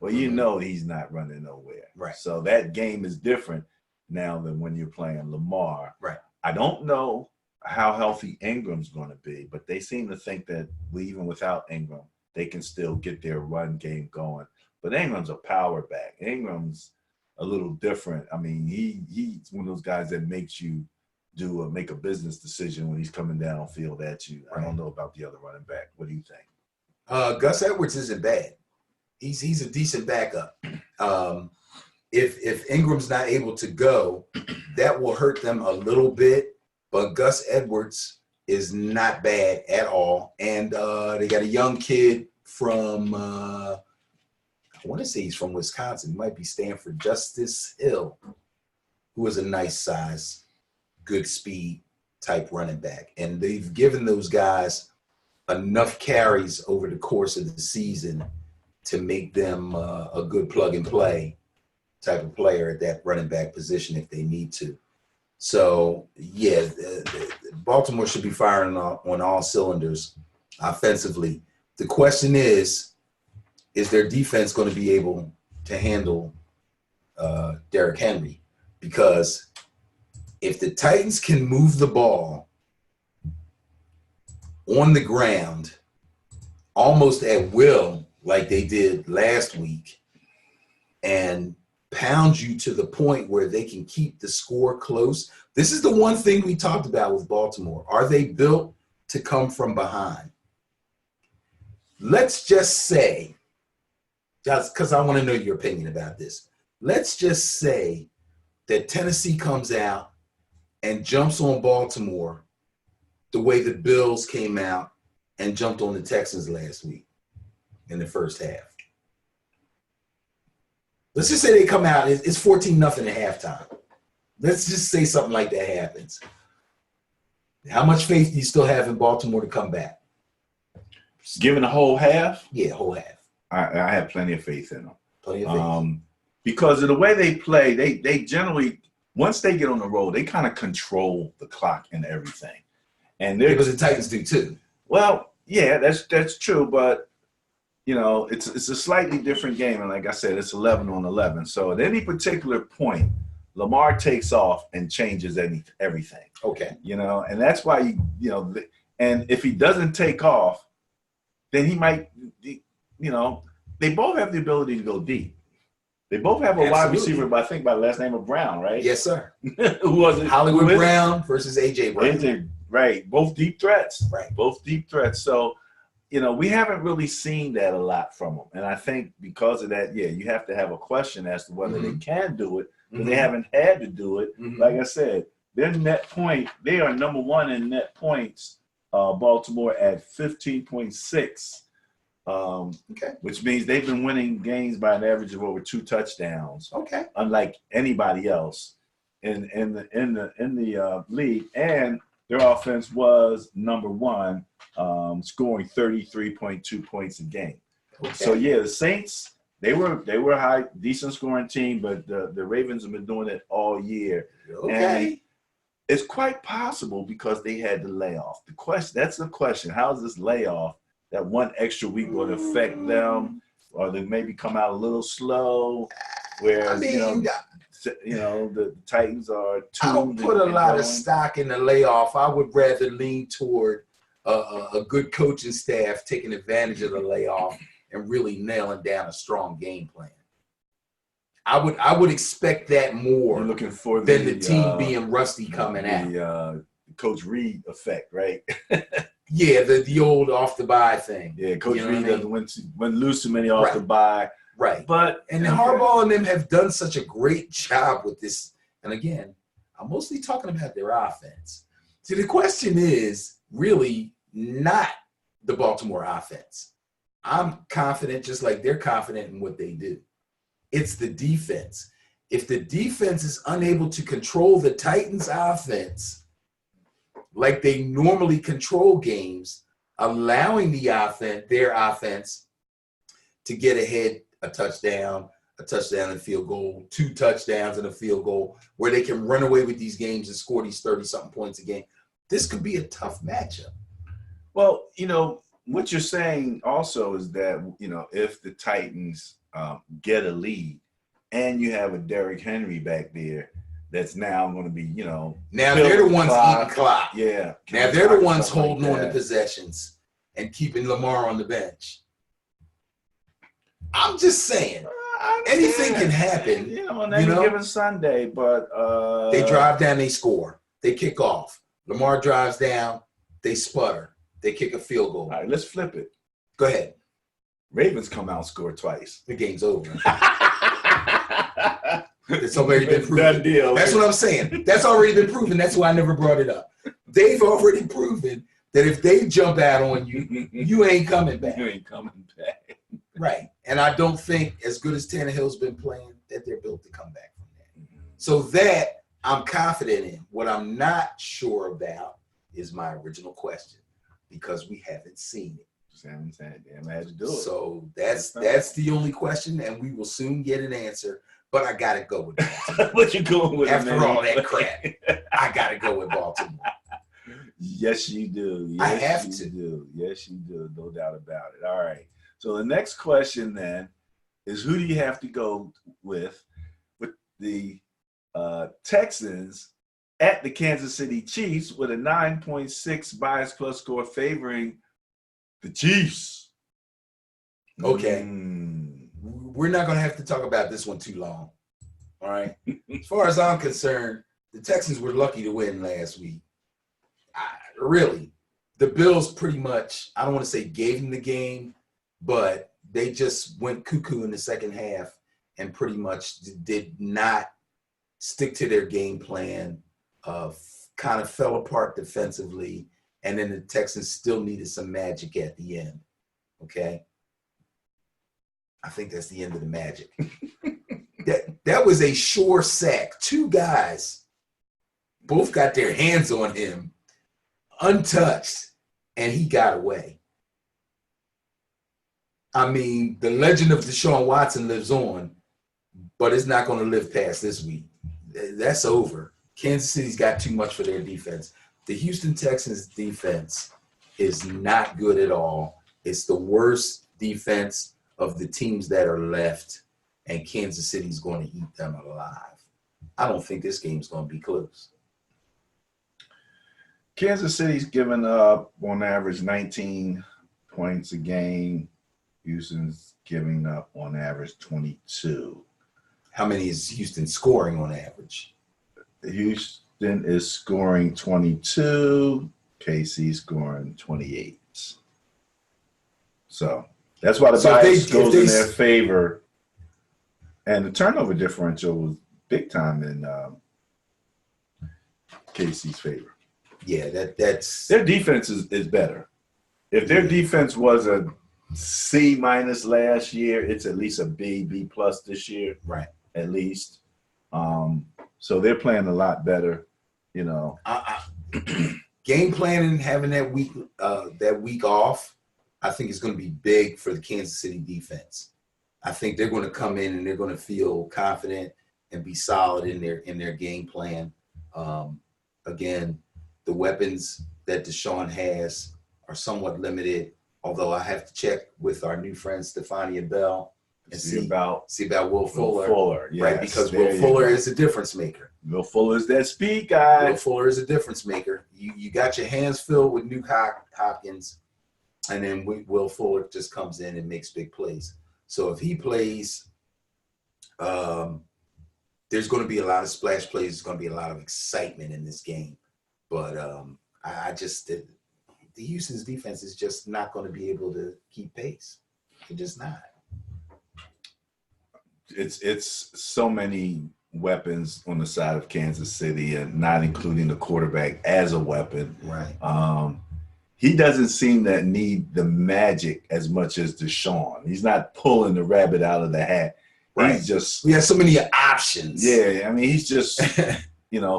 S1: well, he's not running nowhere.
S2: Right.
S1: So that game is different now than when you're playing Lamar.
S2: Right.
S1: I don't know how healthy Ingram's going to be, but they seem to think that even without Ingram, they can still get their run game going. But Ingram's a power back. Ingram's a little different. I mean, he's one of those guys that makes you make a business decision when he's coming downfield at you. Right. I don't know about the other running back. What do you think?
S2: Gus Edwards isn't bad. He's a decent backup. If Ingram's not able to go, that will hurt them a little bit. But Gus Edwards is not bad at all. And they got a young kid from, I want to say he's from Wisconsin. He might be Stanford, Justice Hill, who is a nice size, good speed type running back. And they've given those guys enough carries over the course of the season to make them a good plug and play type of player at that running back position if they need to. So, Baltimore should be firing on all cylinders offensively. The question is their defense going to be able to handle Derrick Henry? Because if the Titans can move the ball on the ground almost at will like they did last week and pound you to the point where they can keep the score close. This is the one thing we talked about with Baltimore. Are they built to come from behind? Let's just say, just because I want to know your opinion about this, let's just say that Tennessee comes out and jumps on Baltimore the way the Bills came out and jumped on the Texans last week in the first half. Let's just say they come out, it's 14-0 at halftime. Let's just say something like that happens. How much faith do you still have in Baltimore to come back?
S1: Given a whole half?
S2: Yeah, whole half.
S1: I have plenty of faith in them.
S2: Plenty of faith.
S1: Because of the way they play, they generally, once they get on the road, they kind of control the clock and everything. And
S2: because the Titans do too.
S1: Well, yeah, that's true. But, you know, it's a slightly different game, and like I said, it's 11-on-11. So at any particular point, Lamar takes off and changes everything.
S2: Okay.
S1: You know, and that's why and if he doesn't take off, then he might, you know, they both have the ability to go deep. They both have a wide receiver, but I think by the last name of Brown, right?
S2: Yes, sir.
S1: Who was it?
S2: Hollywood Brown versus AJ Brown.
S1: AJ, right. Both deep threats.
S2: Right.
S1: Both deep threats. So, you know, we haven't really seen that a lot from them. And I think because of that, you have to have a question as to whether they can do it, because they haven't had to do it. Like I said, they are number one in net points, Baltimore at 15.6. Which means they've been winning games by an average of over 2 touchdowns.
S2: Okay.
S1: Unlike anybody else in the league, and their offense was number one, scoring 33.2 points a game. Okay. So the Saints, they were a high, decent scoring team, but the Ravens have been doing it all year.
S2: Okay.
S1: And it's quite possible because they had the layoff. That's the question. How is this layoff? That one extra week will affect them, or they maybe come out a little slow. Whereas the Titans are.
S2: I don't put a lot of stock in the layoff. I would rather lean toward a good coaching staff taking advantage of the layoff and really nailing down a strong game plan. I would expect that more
S1: looking for
S2: than the team being rusty coming out.
S1: The Coach Reed effect, right?
S2: Yeah, the old off the bye thing.
S1: Yeah, Coach Reed doesn't lose too many off the bye.
S2: Right.
S1: But
S2: Harbaugh and them have done such a great job with this. And again, I'm mostly talking about their offense. See, the question is really not the Baltimore offense. I'm confident, just like they're confident in what they do. It's the defense. If the defense is unable to control the Titans' offense like they normally control games, allowing their offense to get ahead a touchdown and field goal, 2 touchdowns and a field goal, where they can run away with these games and score these 30-something points a game. This could be a tough matchup.
S1: Well, what you're saying also is that, if the Titans get a lead and you have a Derrick Henry back there, that's now going to be, now
S2: they're the ones eating clock.
S1: Yeah.
S2: Now they're the ones holding on to possessions and keeping Lamar on the bench. I'm just saying, anything can happen.
S1: On any given Sunday, but
S2: they drive down, they score, they kick off. Lamar drives down, they sputter, they kick a field goal.
S1: All right, let's flip it.
S2: Go ahead.
S1: Ravens come out and score twice.
S2: The game's over. It's already been proven.
S1: Deal.
S2: That's what I'm saying. That's already been proven. That's why I never brought it up. They've already proven that if they jump out on you, you ain't coming back.
S1: You ain't coming back.
S2: Right. And I don't think, as good as Tannehill's been playing, that they're built to come back from that. So that I'm confident in. What I'm not sure about is my original question, because we haven't seen it.
S1: Haven't had to do it.
S2: So that's the only question, and we will soon get an answer. But I gotta go with Baltimore.
S1: What you going with?
S2: After all that crap, I gotta go with Baltimore.
S1: Yes, you do. Yes,
S2: I have
S1: you
S2: to.
S1: do. Yes, you do. No doubt about it. All right. So the next question then is, who do you have to go with the Texans at the Kansas City Chiefs with a 9.6 bias plus score favoring the Chiefs?
S2: Okay. We're not going to have to talk about this one too long. All right. As far as I'm concerned, the Texans were lucky to win last week. Really. The Bills pretty much, I don't want to say gave them the game, but they just went cuckoo in the second half and pretty much did not stick to their game plan, kind of fell apart defensively, and then the Texans still needed some magic at the end. Okay? I think that's the end of the magic. That was a sure sack. 2 guys both got their hands on him, untouched, and he got away. I mean, the legend of Deshaun Watson lives on, but it's not going to live past this week. That's over. Kansas City's got too much for their defense. The Houston Texans defense is not good at all. It's the worst defense of the teams that are left, and Kansas City's going to eat them alive. I don't think this game's going to be close.
S1: Kansas City's giving up on average 19 points a game. Houston's giving up on average 22.
S2: How many is Houston scoring on average?
S1: Houston is scoring 22. KC scoring 28. So that's why the bias goes in their favor. And the turnover differential was big time in KC's favor.
S2: Yeah, that's
S1: their defense is better. If their defense was a C- last year, it's at least a B+ this year,
S2: right?
S1: At least. So they're playing a lot better, you know.
S2: Game planning, having that week off, I think is going to be big for the Kansas City defense. I think they're going to come in and they're going to feel confident and be solid in their game plan. Again, the weapons that Deshaun has are somewhat limited, although I have to check with our new friend Stephania Bell and see about Will Fuller,
S1: yes,
S2: right? Because Will Fuller is a difference maker.
S1: Will Fuller is that speed guy.
S2: Will Fuller is a difference maker. You got your hands filled with Nuke Hopkins, and then Will Fuller just comes in and makes big plays. So if he plays, there's going to be a lot of splash plays. There's going to be a lot of excitement in this game. But the Houston's defense is just not going to be able to keep pace. They're just not.
S1: It's so many weapons on the side of Kansas City, and not including the quarterback as a weapon.
S2: Right.
S1: He doesn't seem to need the magic as much as Deshaun. He's not pulling the rabbit out of the hat.
S2: Right.
S1: He's just
S2: we have so many options.
S1: Yeah, I mean, he's just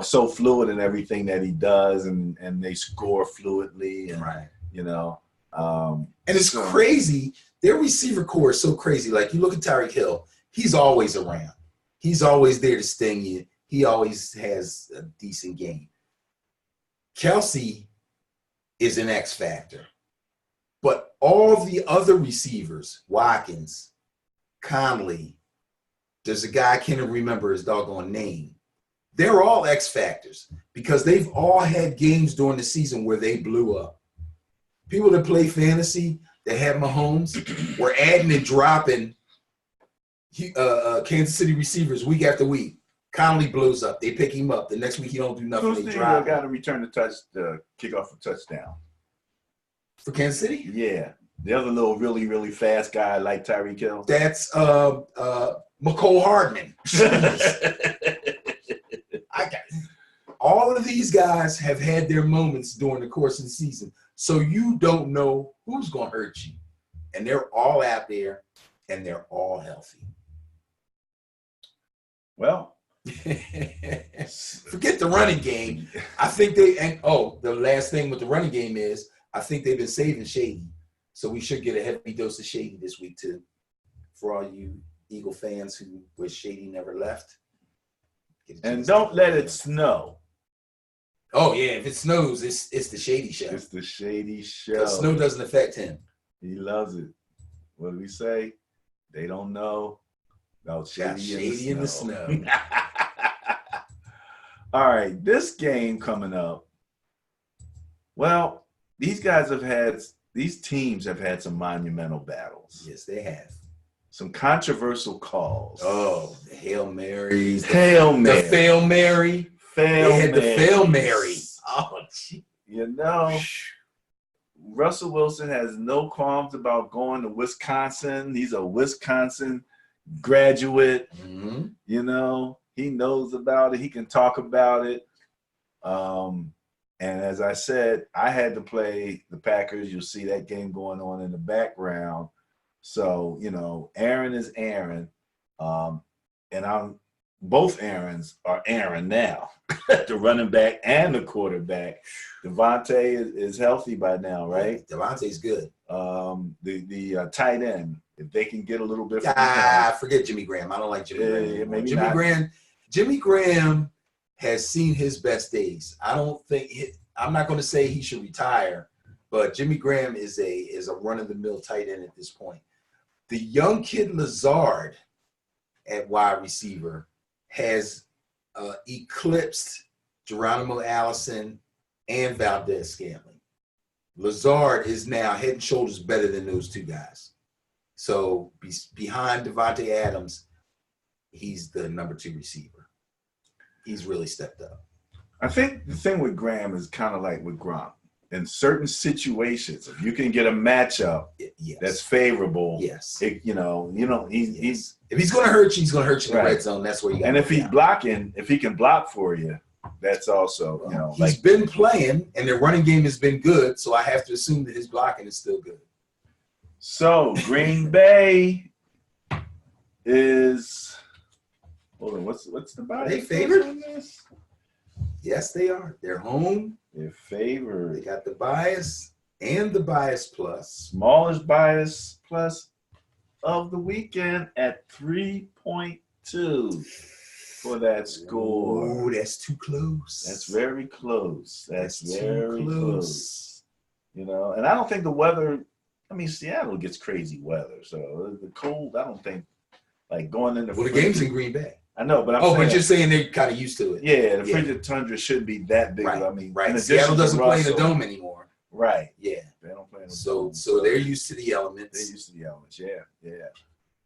S1: so fluid in everything that he does, and they score fluidly, and
S2: right.
S1: And
S2: it's crazy. Their receiver core is so crazy. Like, you look at Tyreek Hill, he's always around. He's always there to sting you. He always has a decent game. Kelsey is an X factor. But all the other receivers, Watkins, Conley, there's a guy I can't even remember his doggone name. They're all X factors because they've all had games during the season where they blew up. People that play fantasy that have Mahomes were adding and dropping Kansas City receivers week after week. Conley blows up. They pick him up. The next week he don't do nothing.
S1: Who's
S2: they drop
S1: got to return the kickoff for touchdown
S2: for Kansas City?
S1: Yeah, the other little really, really fast guy like Tyreek Hill.
S2: That's McCole Hardman. All of these guys have had their moments during the course of the season, so you don't know who's going to hurt you, and they're all out there, and they're all healthy.
S1: Well,
S2: forget the running game. I think the last thing with the running game is I think they've been saving Shady, so we should get a heavy dose of Shady this week too. For all you Eagle fans who wish Shady never left.
S1: And don't let it snow.
S2: Oh yeah, if it snows, it's the Shady show.
S1: It's the Shady show.
S2: Because snow doesn't affect him.
S1: He loves it. What do we say? They don't know about Shady in the snow. All right, this game coming up. Well, these teams have had some monumental battles.
S2: Yes, they have.
S1: Some controversial calls.
S2: Oh, the Hail Marys.
S1: The Fail Mary.
S2: They had the Fail Mary. Oh, gee.
S1: Russell Wilson has no qualms about going to Wisconsin. He's a Wisconsin graduate.
S2: Mm-hmm.
S1: He knows about it. He can talk about it. And as I said, I had to play the Packers. You'll see that game going on in the background. So, Aaron is Aaron. And both Aarons are Aaron now, the running back and the quarterback. Devontae is healthy by now, right?
S2: Yeah, Devontae's good.
S1: The tight end, if they can get a little bit.
S2: Forget Jimmy Graham. I don't like Jimmy Graham. Jimmy Graham has seen his best days. I'm not going to say he should retire, but Jimmy Graham is a run-of-the-mill tight end at this point. The young kid Lazard at wide receiver has eclipsed Geronimo Allison and Valdez-Scantling. Lazard is now head and shoulders better than those two guys. So behind Devontae Adams, he's the number 2 receiver. He's really stepped up.
S1: I think the thing with Graham is kind of like with Gronk. In certain situations, if you can get a matchup that's favorable,
S2: yes,
S1: he's
S2: if he's going to hurt you, he's going to hurt you in the red zone. That's where you got.
S1: And if he's blocking, if he can block for you, that's also
S2: he's been playing, and their running game has been good. So I have to assume that his blocking is still good.
S1: So Green Bay is. Hold on, what's the bias?
S2: Are they favored? Yes, they are. They're home.
S1: They're favored.
S2: They got the bias and the bias plus.
S1: Smallest bias plus of the weekend at 3.2 for that score.
S2: Oh, that's too close.
S1: That's very close. That's very
S2: too
S1: close. And I don't think the weather. I mean, Seattle gets crazy weather, so the cold. I don't think like going into.
S2: Well, the game's in Green Bay.
S1: I know, but
S2: but you're saying they're kind of used to it.
S1: Yeah, the frigid tundra shouldn't be that big.
S2: Right.
S1: I mean,
S2: right. Seattle doesn't play in the dome anymore.
S1: Right.
S2: Yeah.
S1: They don't play in the dome.
S2: So they're used to the elements.
S1: They're used to the elements. Yeah. Yeah.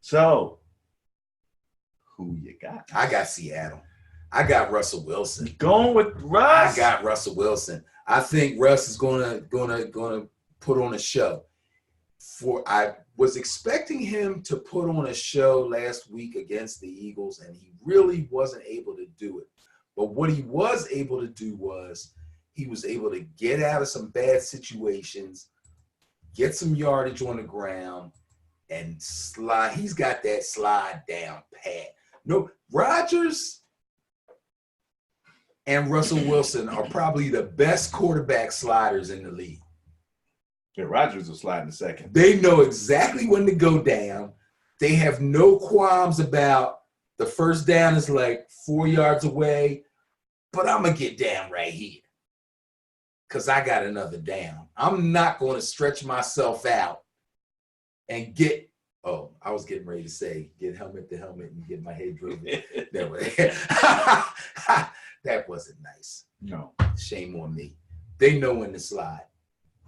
S1: So, who you got?
S2: I got Seattle. I got Russell Wilson.
S1: Going with Russ.
S2: I got Russell Wilson. I think Russ is gonna put on a show. I was expecting him to put on a show last week against the Eagles, and he really wasn't able to do it. But what he was able to do was he was able to get out of some bad situations, get some yardage on the ground, and slide. He's got that slide down pat. No, Rodgers and Russell Wilson are probably the best quarterback sliders in the league.
S1: Yeah, Rodgers will slide in a second.
S2: They know exactly when to go down. They have no qualms about the first down is like 4 yards away, but I'm going to get down right here because I got another down. I'm not going to stretch myself out and get – I was getting ready to say get helmet to helmet and get my head driven. That wasn't nice.
S1: No.
S2: Shame on me. They know when to slide.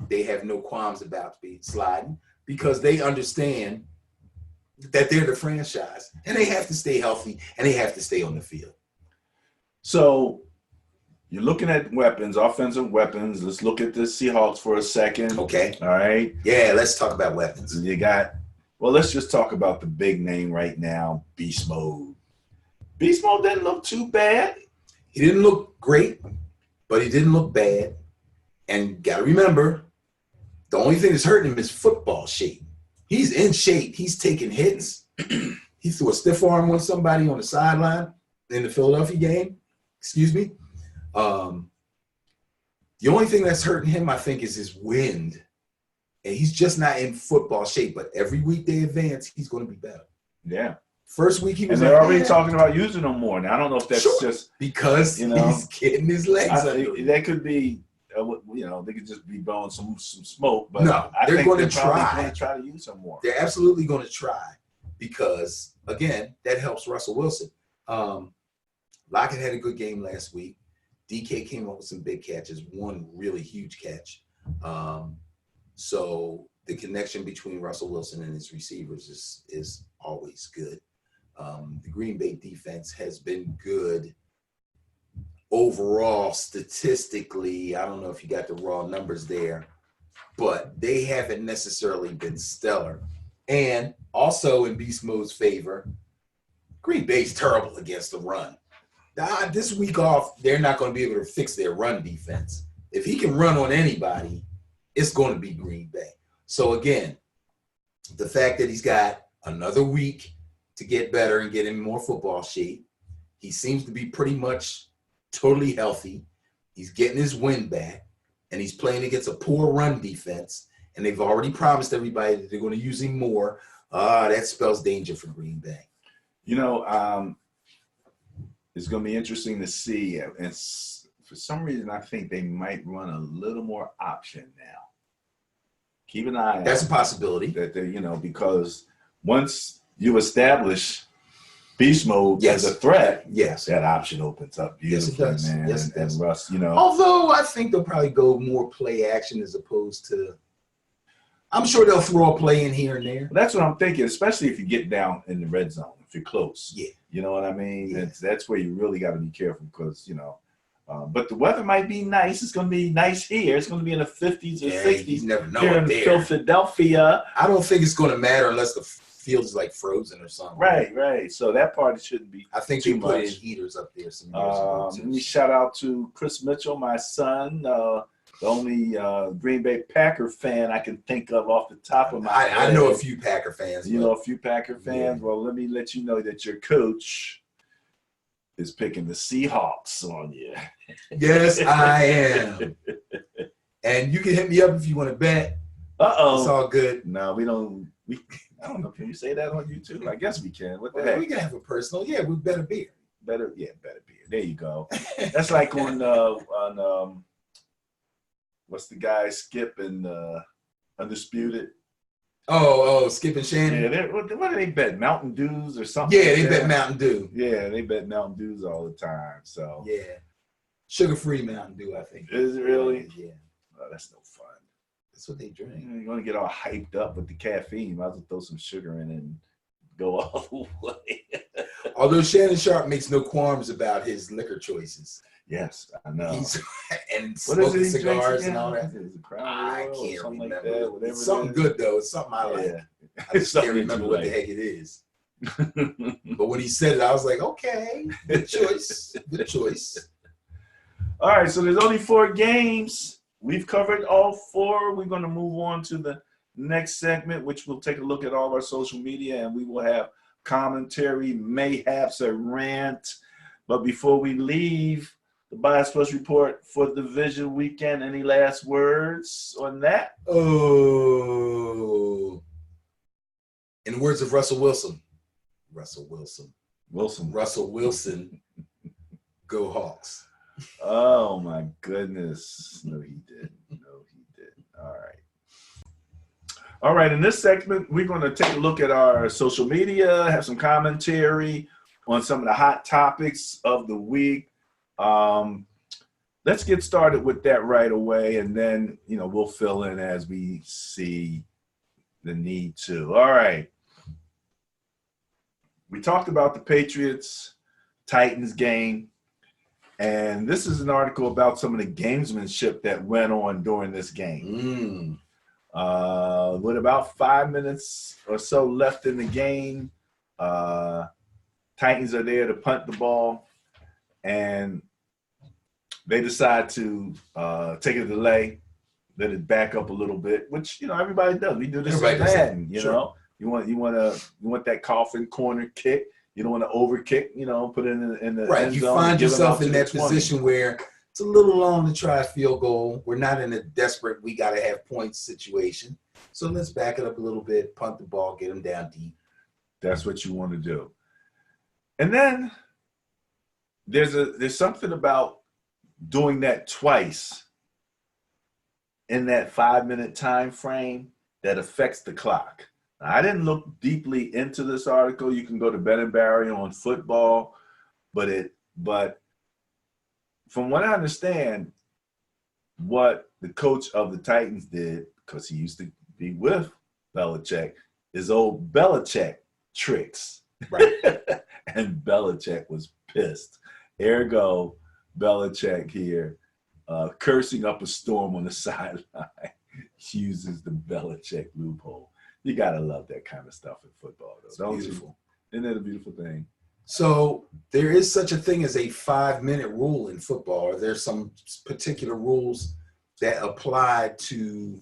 S2: They have no qualms about sliding because they understand that they're the franchise and they have to stay healthy and they have to stay on the field.
S1: So you're looking at weapons, offensive weapons. Let's look at the Seahawks for a second.
S2: Okay.
S1: All right.
S2: Yeah, let's talk about weapons.
S1: Let's just talk about the big name right now, Beast Mode. Beast Mode didn't look too bad.
S2: He didn't look great, but he didn't look bad. And got to remember, the only thing that's hurting him is football shape. He's in shape. He's taking hits. He threw a stiff arm on somebody on the sideline in the Philadelphia game. Excuse me. The only thing that's hurting him, I think, is his wind. And he's just not in football shape. But every week they advance, he's going to be better.
S1: Yeah.
S2: First week he was.
S1: And they're already talking about using him more. Now I don't know if that's just
S2: because he's getting his legs.
S1: That could be. They could just be blowing some smoke, but
S2: no,
S1: they're
S2: going to try.
S1: Going to try to use some more.
S2: They're absolutely going to try because, again, that helps Russell Wilson. Lockett had a good game last week. DK came up with some big catches, one really huge catch. So the connection between Russell Wilson and his receivers is always good. The Green Bay defense has been good. Overall, statistically, I don't know if you got the raw numbers there, but they haven't necessarily been stellar. And also in Beast Mode's favor, Green Bay's terrible against the run. This week off, they're not going to be able to fix their run defense. If he can run on anybody, it's going to be Green Bay. So again, the fact that he's got another week to get better and get in more football shape, he seems to be pretty much totally healthy. He's getting his wind back, and he's playing against a poor run defense, and they've already promised everybody that they're going to use him more. That spells danger for Green Bay.
S1: It's going to be interesting to see. And for some reason, I think they might run a little more option now. Keep an eye on
S2: That's a possibility.
S1: that they, because once you establish beast mode as a threat, that option opens up beautifully, man.
S2: Yes,
S1: and Russ,
S2: although I think they'll probably go more play action as opposed to. I'm sure they'll throw a play in here and there.
S1: That's what I'm thinking, especially if you get down in the red zone, if you're close.
S2: Yeah.
S1: You know what I mean? Yeah. That's where you really got to be careful because, but the weather might be nice. It's going to be nice here. It's going to be in the 50s or 60s.
S2: You never know
S1: here in Philadelphia.
S2: I don't think it's going to matter unless the field is like frozen or something.
S1: Right. So that part shouldn't be.
S2: I think they put in heaters up there some years ago.
S1: Let me shout out to Chris Mitchell, my son. The only Green Bay Packer fan I can think of off the top of my head.
S2: I know a few Packer fans.
S1: You know a few Packer fans? Yeah. Well, let me let you know that your coach is picking the Seahawks on you.
S2: Yes, I am. And you can hit me up if you want to bet.
S1: Uh-oh.
S2: It's all good.
S1: No, we don't. I don't know. Can we say that on YouTube? I guess we can. What the heck?
S2: We can have a personal. Yeah, we better beer.
S1: Better beer. There you go. That's like on what's the guy Skip and Undisputed?
S2: Oh, Skip and Shannon.
S1: Yeah, what do they bet? Mountain Dews or something?
S2: Yeah, they bet Mountain Dew.
S1: Yeah, they bet Mountain Dews all the time. So
S2: yeah, sugar-free Mountain Dew, I think.
S1: Is it really?
S2: Yeah.
S1: Oh, that's no fun.
S2: That's what they drink.
S1: You're gonna get all hyped up with the caffeine. You might as well throw some sugar in and go all the way.
S2: Although Shannon Sharp makes no qualms about his liquor choices.
S1: Yes, I know.
S2: And smoking cigars and all that.
S1: I
S2: can't remember.
S1: Like that,
S2: it's something good though. It's something I like.
S1: Yeah.
S2: I just can't remember what the heck it is. But when he said it, I was like, okay, good choice. Good choice.
S1: All right, so there's only 4 games. We've covered all 4. We're going to move on to the next segment, which we'll take a look at all of our social media, and we will have commentary, mayhaps a rant. But before we leave, the Bias Plus report for the division weekend. Any last words on that?
S2: Oh, in the words of Russell Wilson, go Hawks.
S1: Oh my goodness. No, he didn't. All right. In this segment, we're going to take a look at our social media, have some commentary on some of the hot topics of the week. Let's get started with that right away, and then, we'll fill in as we see the need to. All right. We talked about the Patriots-Titans game, and this is an article about some of the gamesmanship that went on during this game. With about 5 minutes or so left in the game, Titans are there to punt the ball, and they decide to take a delay, let it back up a little bit, which everybody does. We do this in Madden. You want that coffin corner kick. You don't want to overkick. Put it in the
S2: right.
S1: end
S2: You
S1: zone,
S2: find yourself in that
S1: 20.
S2: position where it's a little long to try a field goal. We're not in a desperate, we got to have points situation. So let's back it up a little bit, punt the ball, get them down deep.
S1: That's what you want to do. And then there's something about doing that twice in that 5-minute time frame that affects the clock. Now, I didn't look deeply into this article. You can go to Ben and Barry on football, but from what I understand, what the coach of the Titans did, because he used to be with Belichick, is old Belichick tricks.
S2: Right.
S1: And Belichick was pissed. Ergo, Belichick here, cursing up a storm on the sideline, uses the Belichick loophole. You got to love that kind of stuff in football, though. Don't
S2: beautiful.
S1: Isn't that a beautiful thing?
S2: So there is such a thing as a 5-minute rule in football. Or there's some particular rules that apply to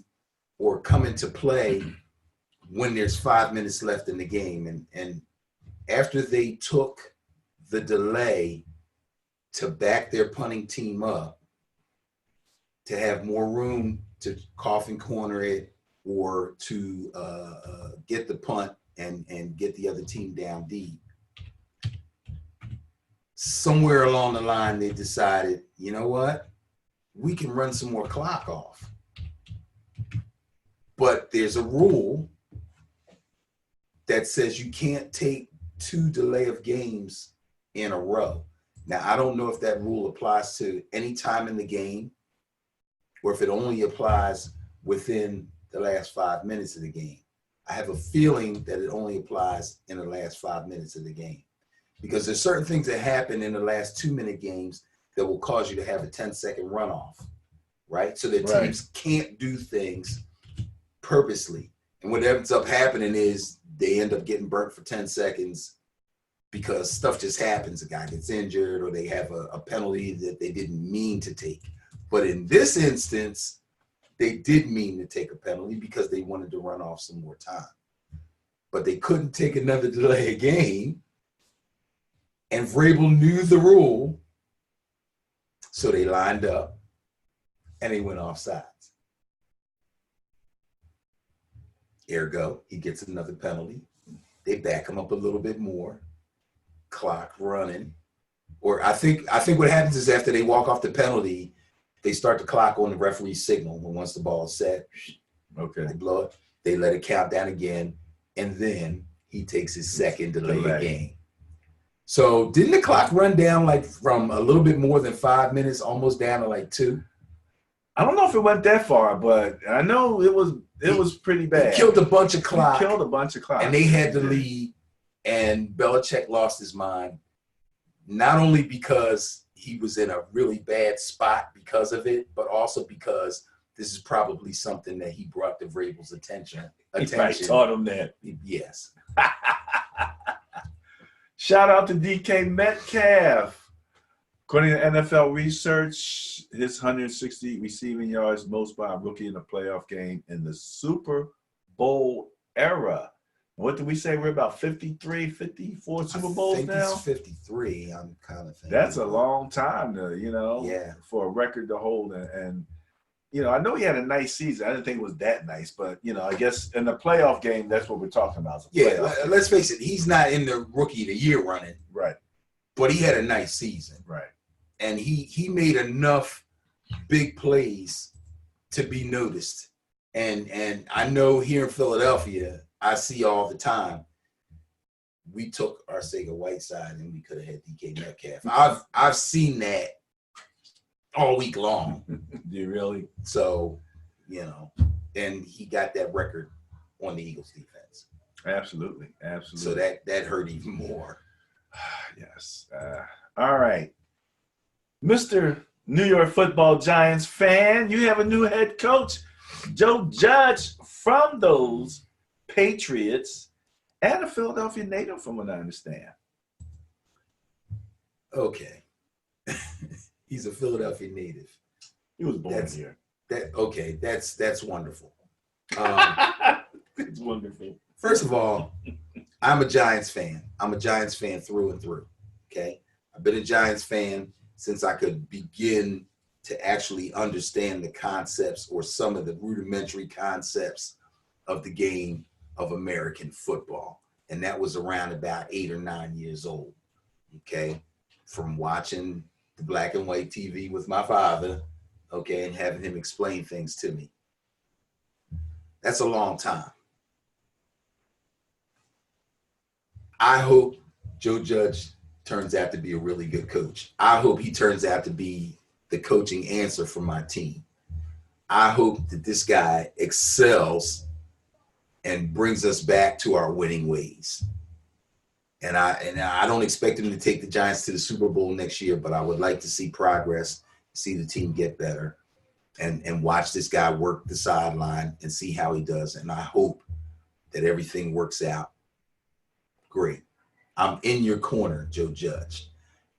S2: or come into play when there's 5 minutes left in the game. And after they took the delay to back their punting team up, to have more room to coffin corner it or to get the punt and get the other team down deep, somewhere along the line, they decided, you know what? We can run some more clock off. But there's a rule that says you can't take 2 delay of games in a row. Now, I don't know if that rule applies to any time in the game or if it only applies within the last 5 minutes of the game. I have a feeling that it only applies in the last 5 minutes of the game, because there's certain things that happen in the last 2-minute games that will cause you to have a 10-second runoff, right? So that teams can't do things purposely. And what ends up happening is they end up getting burnt for 10 seconds because stuff just happens. A guy gets injured or they have a penalty that they didn't mean to take. But in this instance, they did mean to take a penalty because they wanted to run off some more time. But they couldn't take another delay of game. And Vrabel knew the rule. So they lined up and they went off sides. Ergo, he gets another penalty. They back him up a little bit more. Clock running. Or I think what happens is after they walk off the penalty, they start the clock on the referee's signal. When once the ball is set, they blow it. They let it count down again, and then he takes his second delay game. So didn't the clock run down like from a little bit more than 5 minutes, almost down to like 2?
S1: I don't know if it went that far, but I know it was pretty bad.
S2: He killed a bunch of clock.
S1: And
S2: they had the lead, and Belichick lost his mind, not only because he was in a really bad spot because of it, but also because this is probably something that he brought to Vrabel's attention.
S1: He taught him that.
S2: Yes.
S1: Shout out to DK Metcalf. According to NFL research, his 160 receiving yards, most by a rookie in a playoff game in the Super Bowl era. What did we say? We're about 53, 54 Super Bowls now?
S2: It's 53, I'm kind of thinking.
S1: That's a long time for a record to hold. And I know he had a nice season. I didn't think it was that nice, but, I guess in the playoff game, that's what we're talking about.
S2: Let's face it. He's not in the rookie of the year running.
S1: Right.
S2: But he had a nice season.
S1: Right.
S2: And he made enough big plays to be noticed. And I know here in Philadelphia, I see all the time, we took Arcega-Whiteside and we could have had DK Metcalf. I've seen that all week long.
S1: Do you really?
S2: So, and he got that record on the Eagles defense.
S1: Absolutely.
S2: So that hurt even more.
S1: Yes. All right. Mr. New York Football Giants fan, you have a new head coach, Joe Judge, from those Patriots and a Philadelphia native, from what I understand.
S2: Okay. He's a Philadelphia native.
S1: He was born here.
S2: That's wonderful.
S1: It's wonderful.
S2: First of all, I'm a Giants fan. I'm a Giants fan through and through. Okay. I've been a Giants fan since I could begin to actually understand the concepts or some of the rudimentary concepts of the game of American football. And that was around about 8 or 9 years old. Okay. From watching the black and white TV with my father, okay, and having him explain things to me. That's a long time. I hope Joe Judge turns out to be a really good coach. I hope he turns out to be the coaching answer for my team. I hope that this guy excels and brings us back to our winning ways. And I don't expect him to take the Giants to the Super Bowl next year, but I would like to see progress, see the team get better, and watch this guy work the sideline and see how he does. And I hope that everything works out great. I'm in your corner, Joe Judge.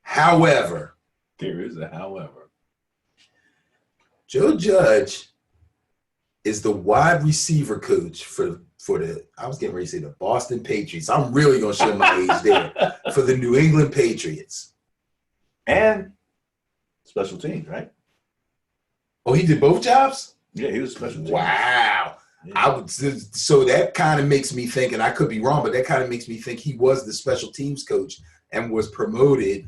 S2: However,
S1: there is a however.
S2: Joe Judge is the wide receiver coach for the, I was getting ready to say the Boston Patriots. I'm really going to show my age there. For the New England Patriots.
S1: And special teams, right?
S2: Oh, he did both jobs?
S1: Yeah, he was special teams.
S2: Wow. Yeah. So that kind of makes me think, and I could be wrong, but that kind of makes me think he was the special teams coach and was promoted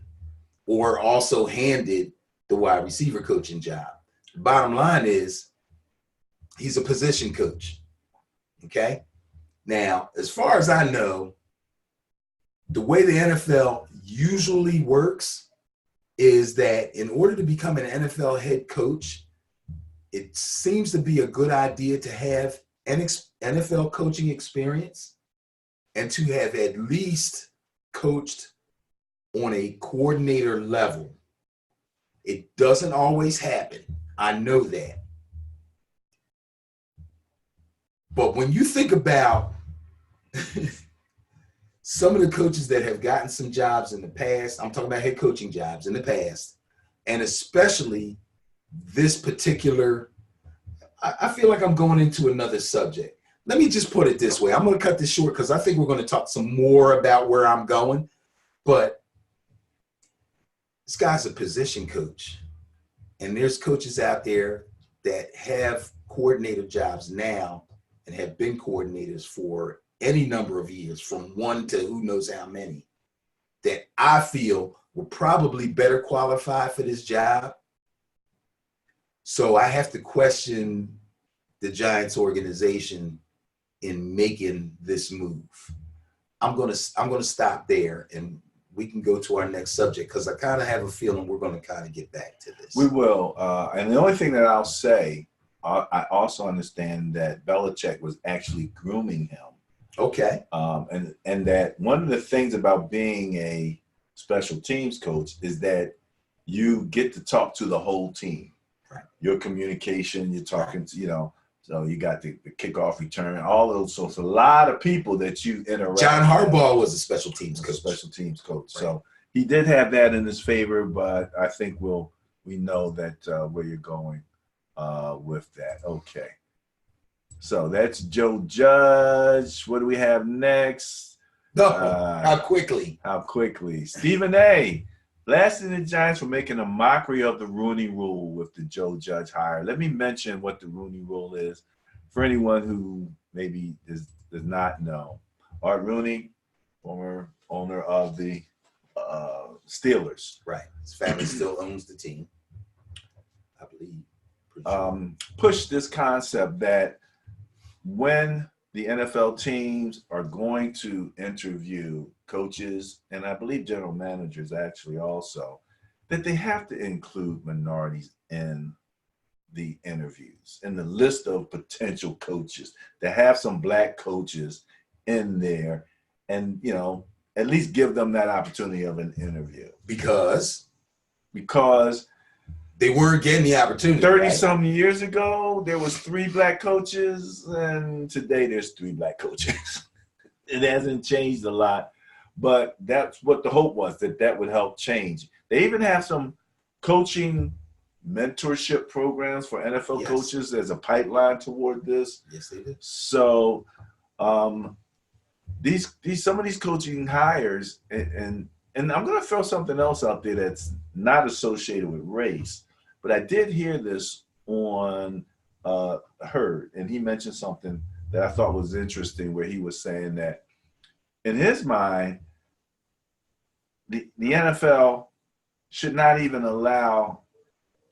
S2: or also handed the wide receiver coaching job. The bottom line is he's a position coach. Okay? Now, as far as I know, the way the NFL usually works is that in order to become an NFL head coach, it seems to be a good idea to have an NFL coaching experience and to have at least coached on a coordinator level. It doesn't always happen. I know that. But when you think about some of the coaches that have gotten some jobs in the past, I'm talking about head coaching jobs in the past, and especially this particular, I feel like I'm going into another subject. Let me just put it this way. I'm going to cut this short because I think we're going to talk some more about where I'm going. But this guy's a position coach. And there's coaches out there that have coordinator jobs now and have been coordinators for any number of years, from one to who knows how many, that I feel were probably better qualified for this job. So I have to question the Giants organization in making this move. I'm gonna stop there, and we can go to our next subject because I kind of have a feeling we're going to kind of get back to this.
S1: We will. And the only thing that I'll say, I also understand that Belichick was actually grooming him.
S2: Okay.
S1: And that one of the things about being a special teams coach is that you get to talk to the whole team.
S2: Right.
S1: Your communication, you're talking to, so you got the kickoff return, all those. So it's a lot of people that you interact.
S2: John Harbaugh was a special teams coach.
S1: Right.
S2: So
S1: he did have that in his favor, but I think we know that where you're going with that. Okay. So that's Joe Judge. What do we have next?
S2: how quickly?
S1: How quickly? Stephen A. blasting the Giants for making a mockery of the Rooney Rule with the Joe Judge hire. Let me mention what the Rooney Rule is for anyone who maybe does not know. Art Rooney, former owner of the Steelers.
S2: Right. His family still owns the team, I believe.
S1: Pushed this concept that when the NFL teams are going to interview coaches, and I believe general managers actually also, that they have to include minorities in the interviews, in the list of potential coaches, to have some black coaches in there and, at least give them that opportunity of an interview.
S2: Because
S1: they
S2: weren't getting the opportunity.
S1: 30-some years ago, there was 3 black coaches, and today there's 3 black coaches. It hasn't changed a lot, but that's what the hope was, that would help change. They even have some coaching mentorship programs for NFL coaches as a pipeline toward this.
S2: Yes, they do.
S1: So some of these coaching hires, and I'm going to throw something else out there that's not associated with race, but I did hear this on Hurd, and he mentioned something that I thought was interesting, where he was saying that in his mind, the NFL should not even allow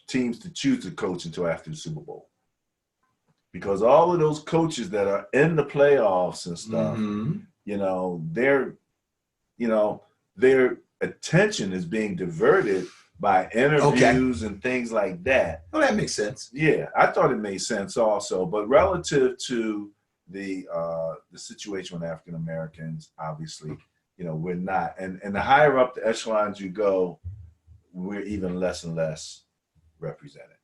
S1: teams to choose a coach until after the Super Bowl. Because all of those coaches that are in the playoffs and stuff, their attention is being diverted by interviews and things like that.
S2: Oh, that makes sense.
S1: Yeah, I thought it made sense also. But relative to the situation with African Americans, obviously, we're not. And the higher up the echelons you go, we're even less and less represented.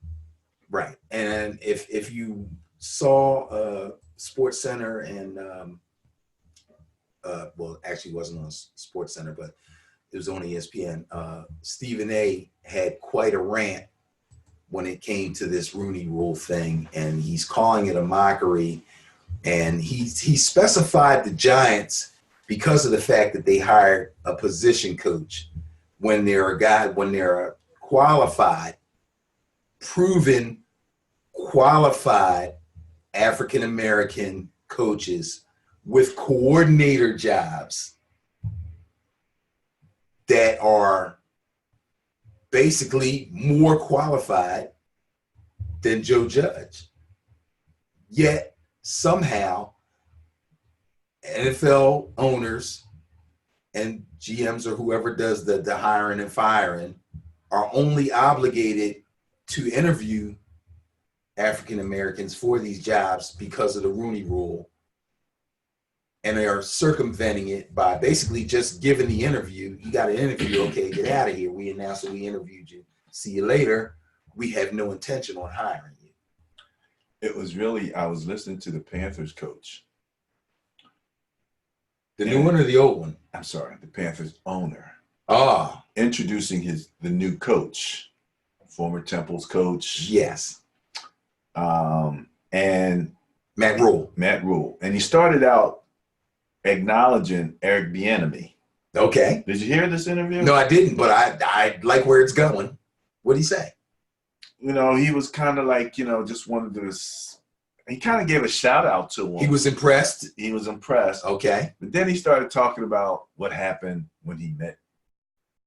S2: Right. And if you saw Sports Center and actually it wasn't on Sports Center, but it was on ESPN. Stephen A. had quite a rant when it came to this Rooney Rule thing, and he's calling it a mockery. And he specified the Giants because of the fact that they hired a position coach when they're a qualified, proven, qualified African-American coaches with coordinator jobs that are basically more qualified than Joe Judge. Yet somehow NFL owners and GMs or whoever does the hiring and firing are only obligated to interview African Americans for these jobs because of the Rooney Rule. And they are circumventing it by basically just giving the interview. You got an interview, okay, get out of here. We announced that we interviewed you. See you later. We have no intention on hiring you.
S1: It was really, I was listening to the Panthers coach.
S2: The new one or the old one?
S1: I'm sorry, the Panthers owner.
S2: Introducing
S1: the new coach, former Temple's coach.
S2: Yes.
S1: And
S2: Matt Rule.
S1: And he started out acknowledging Eric Bieniemy.
S2: Okay.
S1: Did you hear this interview?
S2: No, I didn't, but I like where it's going. What'd he say?
S1: He was kind of like, just wanted to, he kind of gave a shout out to him.
S2: He was impressed.
S1: Okay. But then he started talking about what happened when he met.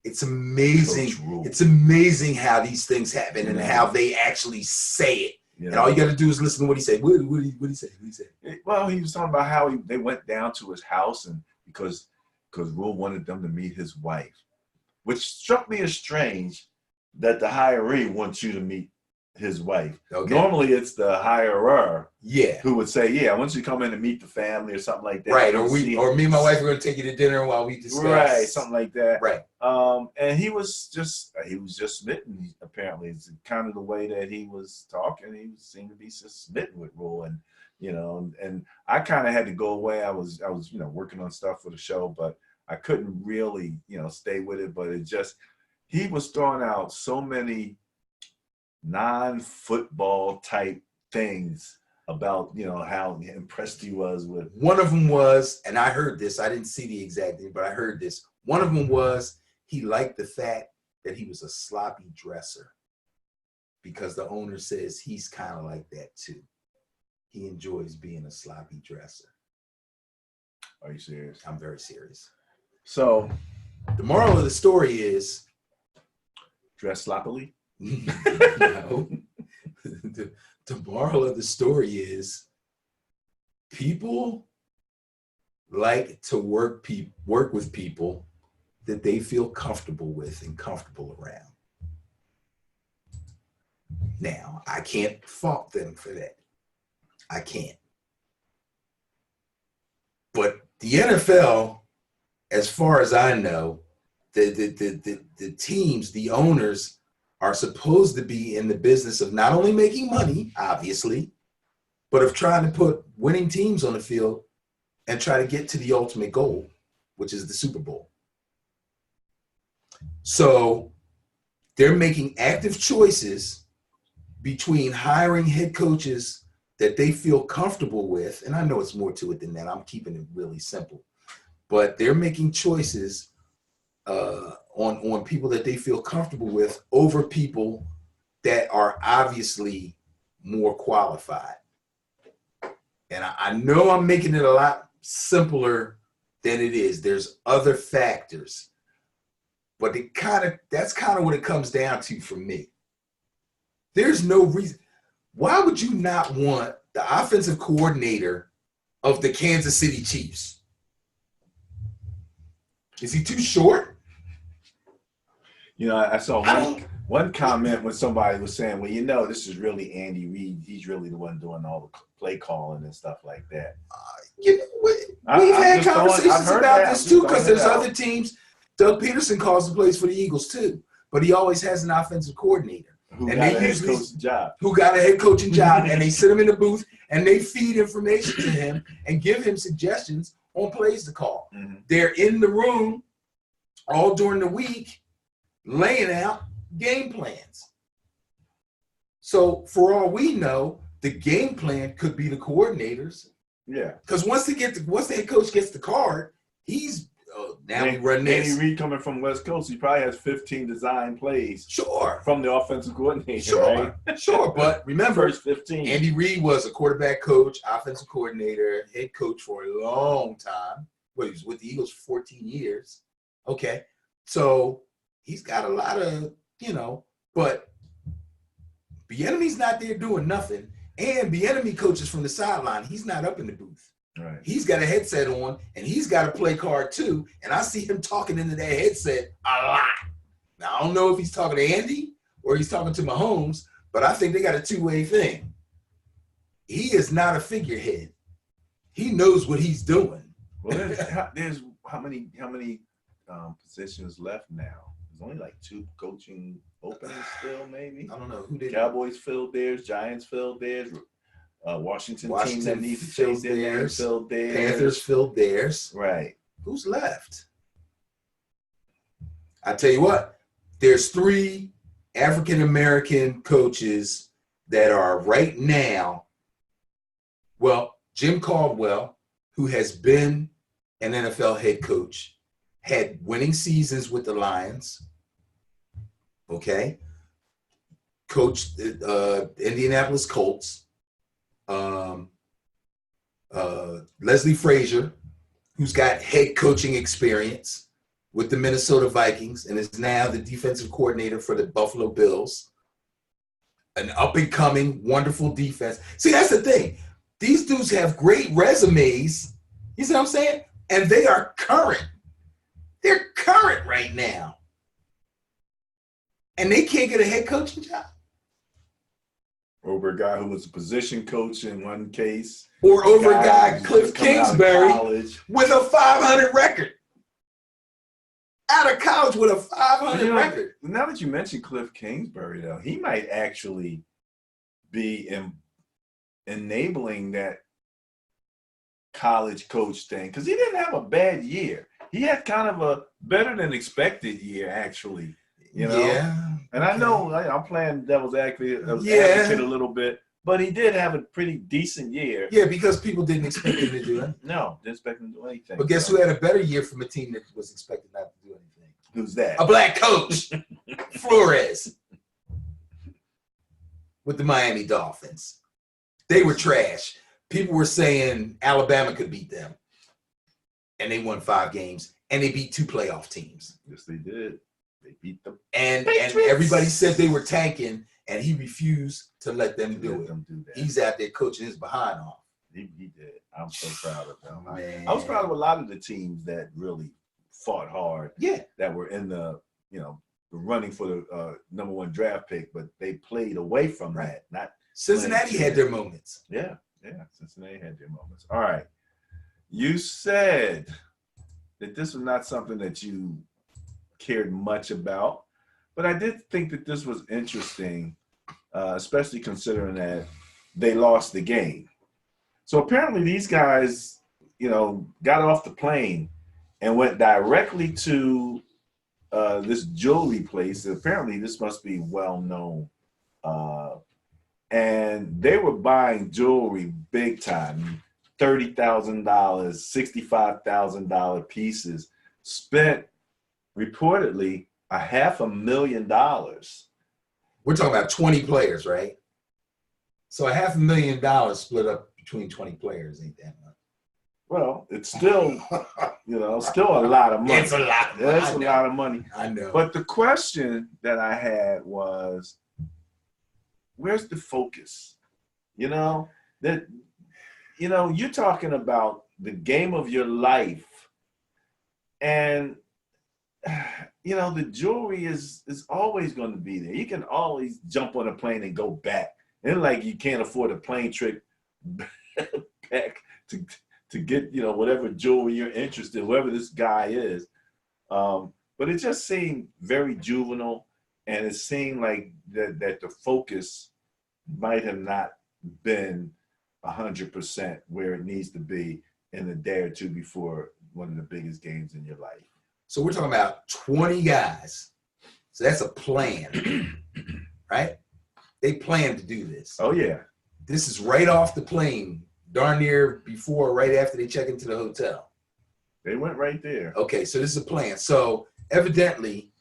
S2: It's amazing. It's amazing how these things happen and how they actually say it. And all you got to do is listen to what he said. What did he say?
S1: Well, he was talking about how they went down to his house and because Rule wanted them to meet his wife, which struck me as strange that the hiree wants you to meet his wife. Okay. Normally, it's the hirer, who would say, "I want you to come in and meet the family" or something like that.
S2: Right, or me and my wife are going to take you to dinner while we discuss.
S1: Right, something like that.
S2: Right.
S1: And he was just smitten. Apparently, it's kind of the way that he was talking. He seemed to be just smitten with Rule, and and I kind of had to go away. I was working on stuff for the show, but I couldn't really stay with it. But it just he was throwing out so many non-football type things about how impressed he was with.
S2: One of them was, and I heard this, I didn't see the exact thing, but I heard this. One of them was he liked the fact that he was a sloppy dresser because the owner says he's kind of like that too. He enjoys being a sloppy dresser.
S1: Are you serious?
S2: I'm very serious.
S1: So
S2: the moral of the story is
S1: dress sloppily.
S2: No. The moral of the story is people like to work with people that they feel comfortable with and comfortable around. Now, I can't fault them for that. I can't. But the NFL, as far as I know, the teams, the owners, are supposed to be in the business of not only making money, obviously, but of trying to put winning teams on the field and try to get to the ultimate goal, which is the Super Bowl. So they're making active choices between hiring head coaches that they feel comfortable with, and I know it's more to it than that. I'm keeping it really simple. But they're making choices on people that they feel comfortable with over people that are obviously more qualified. And I know I'm making it a lot simpler than it is. There's other factors, but that's kind of what it comes down to for me. There's no reason. Why would you not want the offensive coordinator of the Kansas City Chiefs? Is he too short?
S1: I saw one comment when somebody was saying, well, this is really Andy Reid. He's really the one doing all the play calling and stuff like that.
S2: We've had conversations about this too, because there's other teams. Doug Peterson calls the plays for the Eagles too, but he always has an offensive coordinator.
S1: Who got a head
S2: coaching job, and they sit him in the booth and they feed information to him and give him suggestions on plays to call. Mm-hmm. They're in the room all during the week laying out game plans. So for all we know, the game plan could be the coordinators.
S1: Yeah.
S2: Because once the head coach gets the card, he's we run this.
S1: Andy Reid coming from West Coast, he probably has 15 design plays.
S2: Sure.
S1: From the offensive coordinator.
S2: Sure.
S1: Right?
S2: Sure. But remember,
S1: first 15.
S2: Andy Reid was a quarterback coach, offensive coordinator, head coach for a long time. He was with the Eagles for 14 years. Okay. So he's got a lot of, but Bieniemy's not there doing nothing. And Bieniemy coaches from the sideline. He's not up in the booth.
S1: Right.
S2: He's got a headset on, and he's got a play card too. And I see him talking into that headset a lot. Now, I don't know if he's talking to Andy or he's talking to Mahomes, but I think they got a two-way thing. He is not a figurehead. He knows what he's doing.
S1: Well, there's how many positions left now? There's only like 2 coaching openings still, maybe.
S2: I don't know who did.
S1: Cowboys filled theirs, Giants filled theirs, Washington team that needs to change their name filled theirs,
S2: Panthers filled theirs.
S1: Right.
S2: Who's left? I tell you what, there's 3 African American coaches that are right now. Well, Jim Caldwell, who has been an NFL head coach, had winning seasons with the Lions. Okay. Coached Indianapolis Colts. Leslie Frazier, who's got head coaching experience with the Minnesota Vikings and is now the defensive coordinator for the Buffalo Bills. An up-and-coming, wonderful defense. See, that's the thing. These dudes have great resumes. You see what I'm saying? And they are current. They're current right now. And they can't get a head coaching job.
S1: Over a guy who was a position coach in one case.
S2: Or over a guy, Cliff Kingsbury, with a 500 record. Out of college with a 500 record.
S1: Now that you mentioned Cliff Kingsbury, though, he might actually be enabling that college coach thing, because he didn't have a bad year. He had kind of a better than expected year, actually. You know?
S2: Yeah.
S1: And I know I'm playing devil's advocate a little bit, but he did have a pretty decent year.
S2: Yeah, because people didn't expect him to do it.
S1: No, didn't expect him to do anything.
S2: But guess who had a better year from a team that was expected not to do anything?
S1: Who's that?
S2: A black coach, Flores, with the Miami Dolphins. They were trash. People were saying Alabama could beat them. And they won 5 games. And they beat 2 playoff teams.
S1: Yes, they did. They beat them.
S2: And everybody said they were tanking, and he refused to let them do it. He's out there coaching his behind off.
S1: He did. I'm so proud of him.
S2: I
S1: was proud of a lot of the teams that really fought hard.
S2: Yeah.
S1: That were in the running for the #1 draft pick, but they played away from that. Not
S2: Cincinnati had their moments.
S1: Yeah. Cincinnati had their moments. All right. You said that this was not something that you cared much about, but I did think that this was interesting, especially considering that they lost the game. So apparently these guys, got off the plane and went directly to this jewelry place. Apparently this must be well known. And they were buying jewelry big time, $30,000, $65,000 pieces, spent reportedly $500,000.
S2: We're talking about 20 players, right? So $500,000 split up between 20 players ain't that much.
S1: Well, it's still, still a lot of money.
S2: It's a lot.
S1: That's a lot of money.
S2: I know.
S1: But the question that I had was, where's the focus? You're talking about the game of your life, and the jewelry is always going to be there. You can always jump on a plane and go back. And like you can't afford a plane trip back to get whatever jewelry you're interested in, whoever this guy is. But it just seemed very juvenile, and it seemed like that the focus might have not been 100% where it needs to be in a day or two before one of the biggest games in your life.
S2: So we're talking about 20 guys. So that's a plan, right? They plan to do this.
S1: Oh, yeah.
S2: This is right off the plane, darn near before, right after they check into the hotel.
S1: They went right there.
S2: Okay, so this is a plan. So evidently,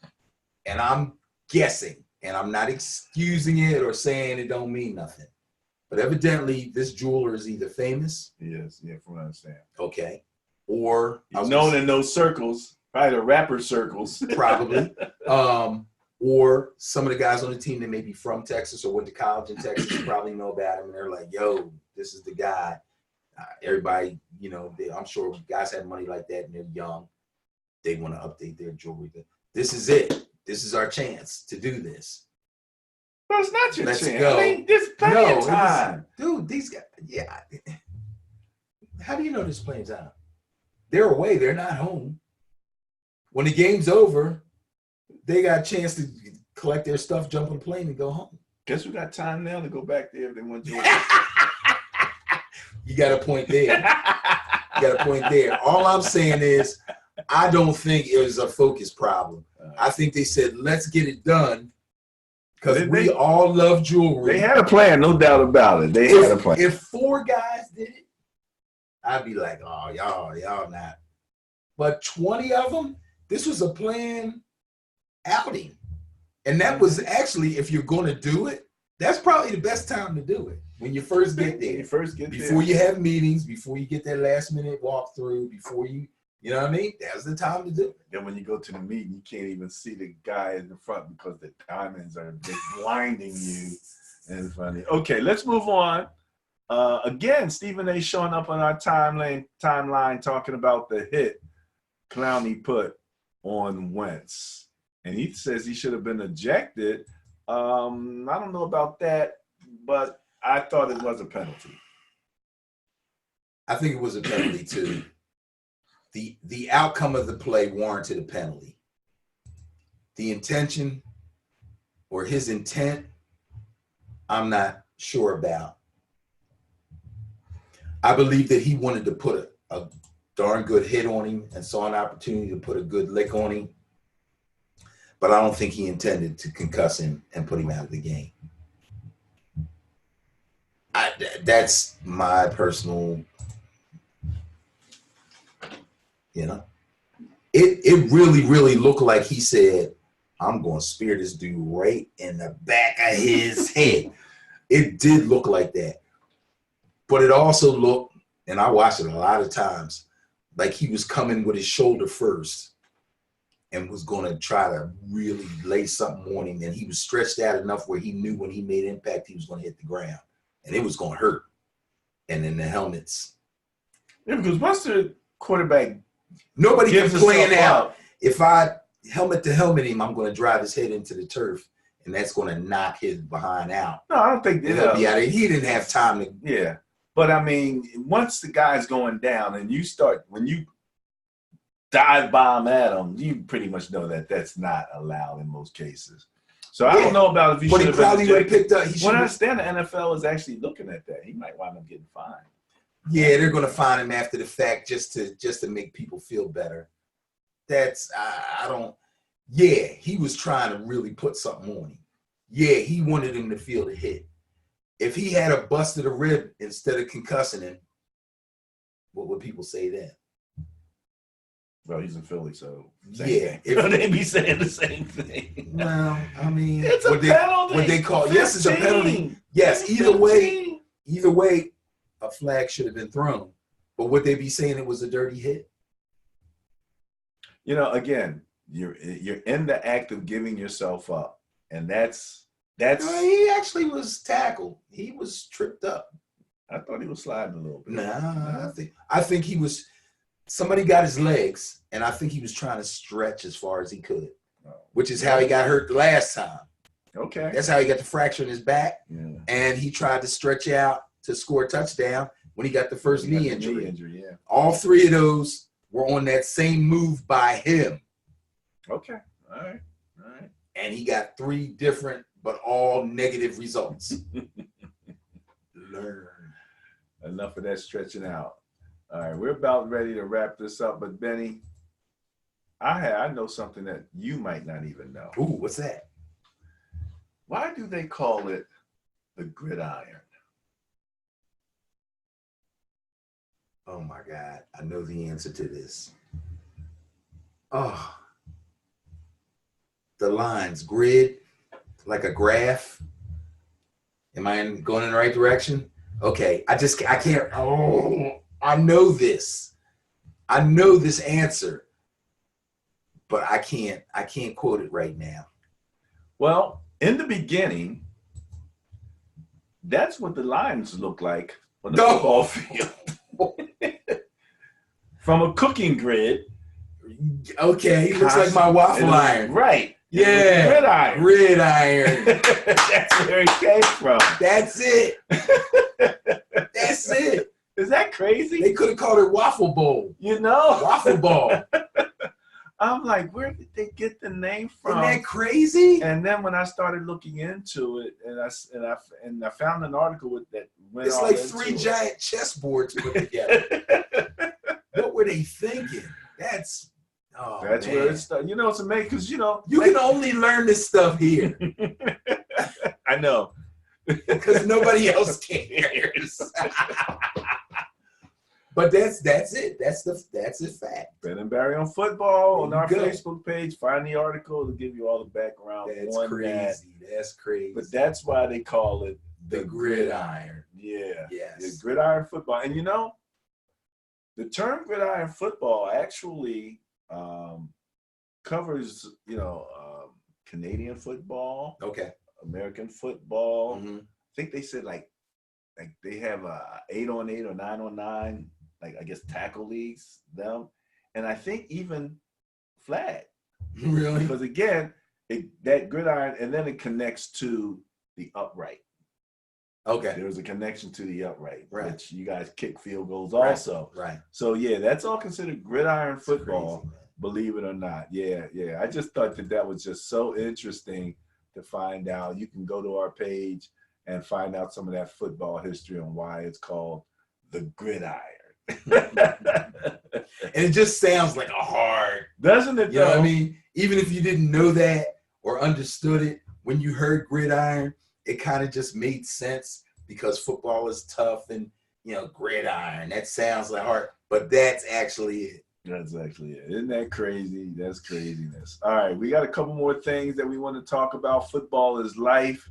S2: and I'm guessing, and I'm not excusing it or saying it don't mean nothing, but evidently this jeweler is either famous.
S1: Yes, yeah, from what I understand.
S2: Okay. Or
S1: he's known in those circles, probably the rapper circles.
S2: Probably. Or some of the guys on the team that may be from Texas or went to college in Texas probably know about him, and they're like, yo, this is the guy. Everybody, you know, I'm sure guys have money like that and they're young. They want to update their jewelry. This is it. This is our chance to do this.
S1: Well, it's not your
S2: Let's
S1: chance.
S2: go.
S1: I mean, there's plenty of time.
S2: Dude, these guys, yeah. How do you know there's plenty of time? They're away. They're not home. When the game's over, they got a chance to collect their stuff, jump on a plane, and go home.
S1: Guess we got time now to go back there if they want to.
S2: You got a point there. You got a point there. All I'm saying is, I don't think it was a focus problem. I think they said, let's get it done because we all love jewelry.
S1: They had a plan, no doubt about it. They had a plan.
S2: If 4 guys did it, I'd be like, oh, y'all not. But 20 of them, this was a planned outing. And that was actually, if you're going to do it, that's probably the best time to do it. When you first get there. Before you have meetings, before you get that last minute walkthrough, before you know what I mean? That's the time to do it.
S1: Then when you go to the meeting, you can't even see the guy in the front because the diamonds are just blinding you. And it's funny. Okay, let's move on. Again, Stephen A. showing up on our timeline talking about the hit Clowney put on Wentz. And he says he should have been ejected. I don't know about that, but I thought it was a penalty.
S2: I think it was a penalty too. The outcome of the play warranted a penalty. The intention or his intent, I'm not sure about. I believe that he wanted to put a darn good hit on him and saw an opportunity to put a good lick on him. But I don't think he intended to concuss him and put him out of the game. That's my personal, you know. It really, really looked like he said, I'm going to spear this dude right in the back of his head. It did look like that. But it also looked, and I watched it a lot of times, like he was coming with his shoulder first and was going to try to really lay something on him. And he was stretched out enough where he knew when he made impact, he was going to hit the ground. And it was going to hurt. And then the helmets.
S1: Yeah, because once the quarterback
S2: nobody can plan out, if I helmet to helmet him, I'm going to drive his head into the turf. And that's going to knock his behind out.
S1: No, I don't think
S2: that. Yeah, he didn't have time to.
S1: Yeah. But, I mean, once the guy's going down and you start, when you dive bomb at him, you pretty much know that that's not allowed in most cases. So I don't know about if he should have
S2: probably would have picked up.
S1: When I understand the NFL is actually looking at that, he might wind up getting fined.
S2: Yeah, they're going to fine him after the fact just to make people feel better. That's I don't. Yeah, he was trying to really put something on him. Yeah, he wanted him to feel the hit. If he had a busted a rib instead of concussing him, what would people say then?
S1: Well, he's in Philly, so
S2: yeah,
S1: they'd be saying the same thing.
S2: Well, I mean,
S1: it's a penalty.
S2: What they call yes, it's a penalty. Yes, either way, a flag should have been thrown. But would they be saying it was a dirty hit?
S1: You know, again, you're in the act of giving yourself up, and that's.
S2: He actually was tackled. He was tripped up.
S1: I thought he was sliding a little bit.
S2: Nah, I think he was. Somebody got his legs, and I think he was trying to stretch as far as he could, which is how he got hurt the last time.
S1: Okay.
S2: That's how he got the fracture in his back,
S1: and
S2: he tried to stretch out to score a touchdown when he got the first knee injury.
S1: Yeah.
S2: All 3 of those were on that same move by him.
S1: Okay. All right.
S2: And he got 3 different, but all negative results. Learn.
S1: Enough of that stretching out. All right, we're about ready to wrap this up, but Benny, I know something that you might not even know.
S2: Ooh, what's that?
S1: Why do they call it the gridiron?
S2: Oh my God, I know the answer to this. Oh, the lines, grid, like a graph. Am I going in the right direction? Okay, I can't. Oh, I know this. I know this answer, but I can't quote it right now.
S1: Well, in the beginning, that's what the lines look like on the football field. from a cooking grid.
S2: Okay, it looks like my waffle iron.
S1: Right.
S2: Yeah. Gridiron.
S1: That's where it came from.
S2: That's it. That's it.
S1: Is that crazy?
S2: They could have called it waffle bowl.
S1: You know?
S2: Waffle ball.
S1: I'm like, where did they get the name from?
S2: Isn't that crazy?
S1: And then when I started looking into it, and I found an article with that went
S2: it's
S1: all
S2: like
S1: into
S2: 3
S1: it.
S2: giant chessboards put together. What were they thinking? That's
S1: where it started. You know, it's amazing because you
S2: can only learn this stuff here.
S1: I know,
S2: because nobody else cares. But that's it. That's a fact.
S1: Ben and Barry on football on our Facebook page. Find the article to give you all the background.
S2: That's crazy. That's crazy.
S1: But that's why they call it
S2: the gridiron.
S1: Yeah.
S2: Yes.
S1: The gridiron football. And the term gridiron football actually covers, Canadian football.
S2: Okay.
S1: American football.
S2: Mm-hmm.
S1: I think they said like they have 8-on-8 or 9-on-9, like I guess tackle leagues, them. And I think even flag.
S2: Really?
S1: Because again, that gridiron, and then it connects to the upright.
S2: Okay.
S1: There's a connection to the upright,
S2: right?
S1: Which you guys kick field goals also,
S2: right?
S1: So yeah, that's all considered gridiron football.
S2: Crazy,
S1: believe it or not, yeah. I just thought that was just so interesting to find out. You can go to our page and find out some of that football history and why it's called the gridiron.
S2: And it just sounds like a hard,
S1: doesn't it?
S2: You know what I mean? Even if you didn't know that or understood it, when you heard gridiron, it kind of just made sense because football is tough and, gridiron. That sounds like hard, but that's actually it.
S1: That's actually it. Isn't that crazy? That's craziness. All right, we got a couple more things that we want to talk about. Football is life.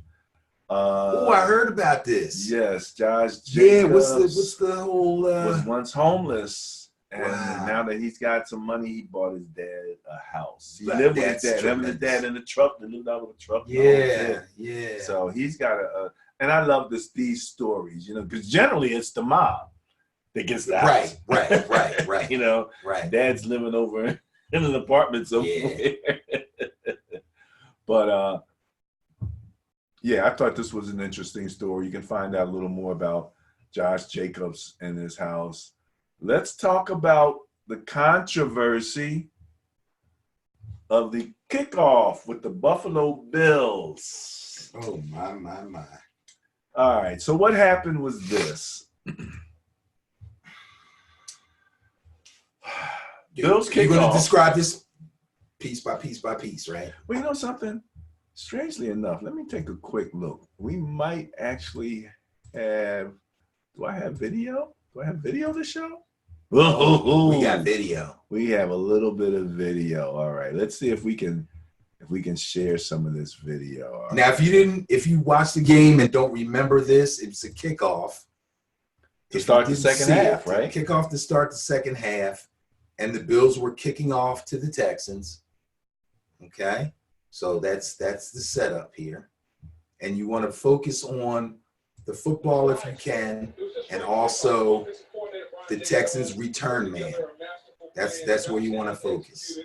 S2: I heard about this.
S1: Yes, Josh Jacobs.
S2: Yeah, what's the whole?
S1: Was once homeless, and
S2: wow.
S1: Now that he's got some money, he bought his dad a house. He lived with his dad. Him and his dad in the truck. They lived out with a truck.
S2: Yeah.
S1: So he's got and I love these stories, because generally it's the mom that gets the house.
S2: Right. Right.
S1: Dad's living over in an apartment somewhere. But I thought this was an interesting story. You can find out a little more about Josh Jacobs and his house. Let's talk about the controversy of the kickoff with the Buffalo Bills.
S2: Oh, my.
S1: All right, so what happened was this. Bills kickoff. You're going to
S2: describe this piece by piece, right?
S1: Well, you know something? Strangely enough, let me take a quick look. We might actually have. Do I have video? Do I have video to show?
S2: We got video.
S1: We have a little bit of video. All right, let's see if we can share some of this video.
S2: Now, if you watched the game and don't remember this, it's a kickoff
S1: to start the second half, right?
S2: Kickoff to start the second half, and the Bills were kicking off to the Texans. Okay. So that's the setup here. And you want to focus on the football if you can, and also the Texans return man. That's where you want to focus.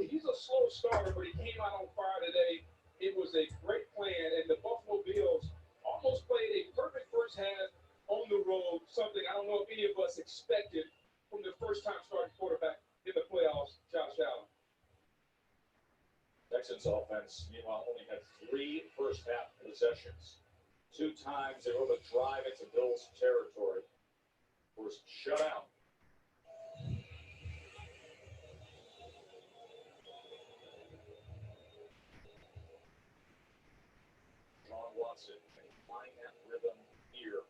S3: He's a slow starter, but he came out on fire today. It was a great plan, and the Buffalo Bills almost played a perfect first half on the road, something I don't know if any of us expected from the first-time starting quarterback in the playoffs, Josh Allen.
S4: Texans offense, meanwhile, only had 3 first-half possessions. 2 times they were able to drive into Bills territory. First shutout. John Watson may find that rhythm here.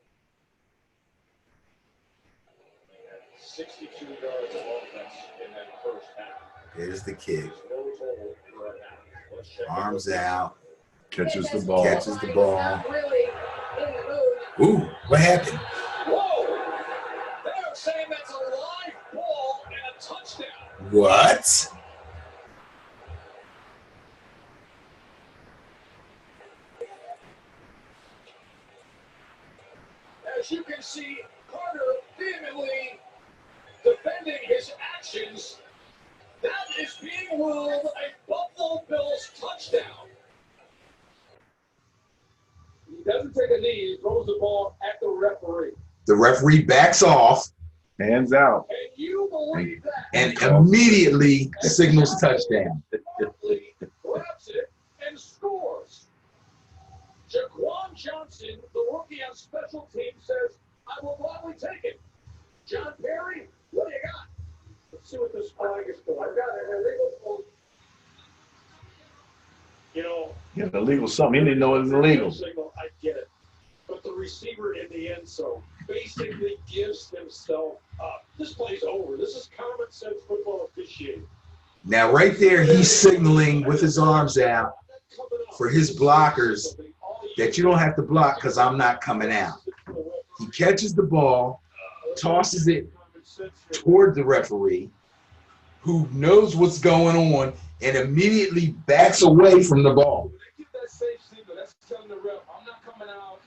S4: They had 62 yards of offense in that first half.
S2: There's the kick.
S4: No total for a half.
S2: Arms out.
S1: Catches the ball.
S2: Ooh, what happened?
S4: Whoa! They're saying that's a live ball and a touchdown.
S2: What?
S4: As you can see, Carter vehemently defending defending his actions. That is being ruled a Buffalo Bills touchdown.
S3: He doesn't take a knee. He throws the ball at the referee.
S2: The referee backs off
S1: Hands out.
S3: Can you believe that?
S2: and immediately signals touchdown.
S3: Barkley grabs it and scores. Jaquan Johnson, the rookie on special teams, says, I will gladly take it. John Perry, what do you got? Let's see what this flag is for. I've got an illegal hold.
S4: You know,
S1: Yeah, the legal something. He didn't know it was illegal.
S4: signal, I get it. But the receiver in the end zone basically gives himself up. This play's over. This is common sense football officiating.
S2: Now, right there, he's signaling with his arms out for his blockers that you don't have to block because I'm not coming out. He catches the ball, tosses it toward the referee, who knows what's going on, and immediately backs away from the ball.
S3: Keep that safe signal. That's telling the ref, I'm not coming out.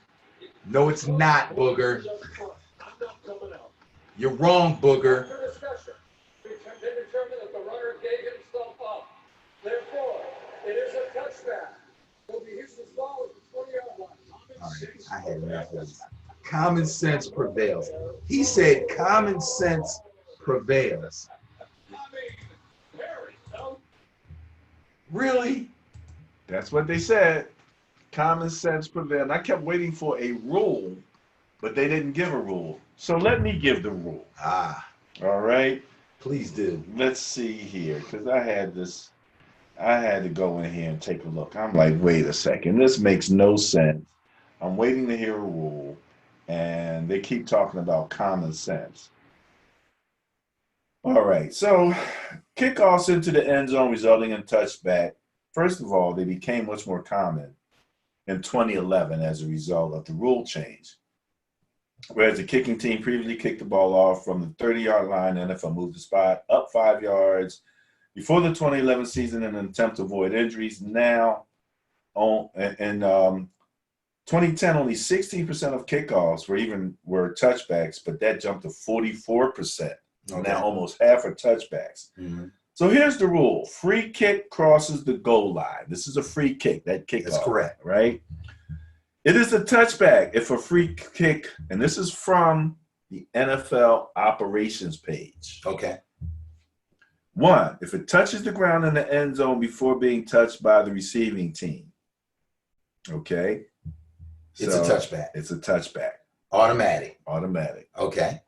S2: No, it's not, Booger.
S3: I'm not coming out.
S2: You're wrong, Booger.
S3: After discussion, they determined that the runner gave himself up. Therefore, it is a touchback. Will be Houston's ball at the 20-yard line.
S2: All right, I had enough of this. Common sense prevails. He said common sense prevails.
S3: I mean, Perry, no?
S2: Really?
S1: That's what they said. Common sense prevailed. I kept waiting for a rule, but they didn't give a rule. So let me give the rule.
S2: Ah,
S1: All right.
S2: please do.
S1: Let's see here, because I had to go in here and take a look. I'm like, wait a second, this makes no sense. I'm waiting to hear a rule, and they keep talking about common sense. All right, so kickoffs into the end zone resulting in touchback. First of all, they became much more common in 2011 as a result of the rule change. Whereas the kicking team previously kicked the ball off from the 30-yard line, the NFL moved the spot up 5 yards before the 2011 season in an attempt to avoid injuries. Now, in 2010, only 16% of kickoffs were touchbacks, but that jumped to 44%.
S2: Okay.
S1: Now almost half are touchbacks.
S2: Mm-hmm.
S1: So here's the rule. Free kick crosses the goal line. This is a free kick, that kickoff.
S2: That's correct.
S1: Right? It is a touchback if a free kick, and this is from the NFL operations page.
S2: Okay.
S1: 1, if it touches the ground in the end zone before being touched by the receiving team. Okay?
S2: It's a touchback.
S1: It's a touchback.
S2: Automatic.
S1: Automatic.
S2: Okay.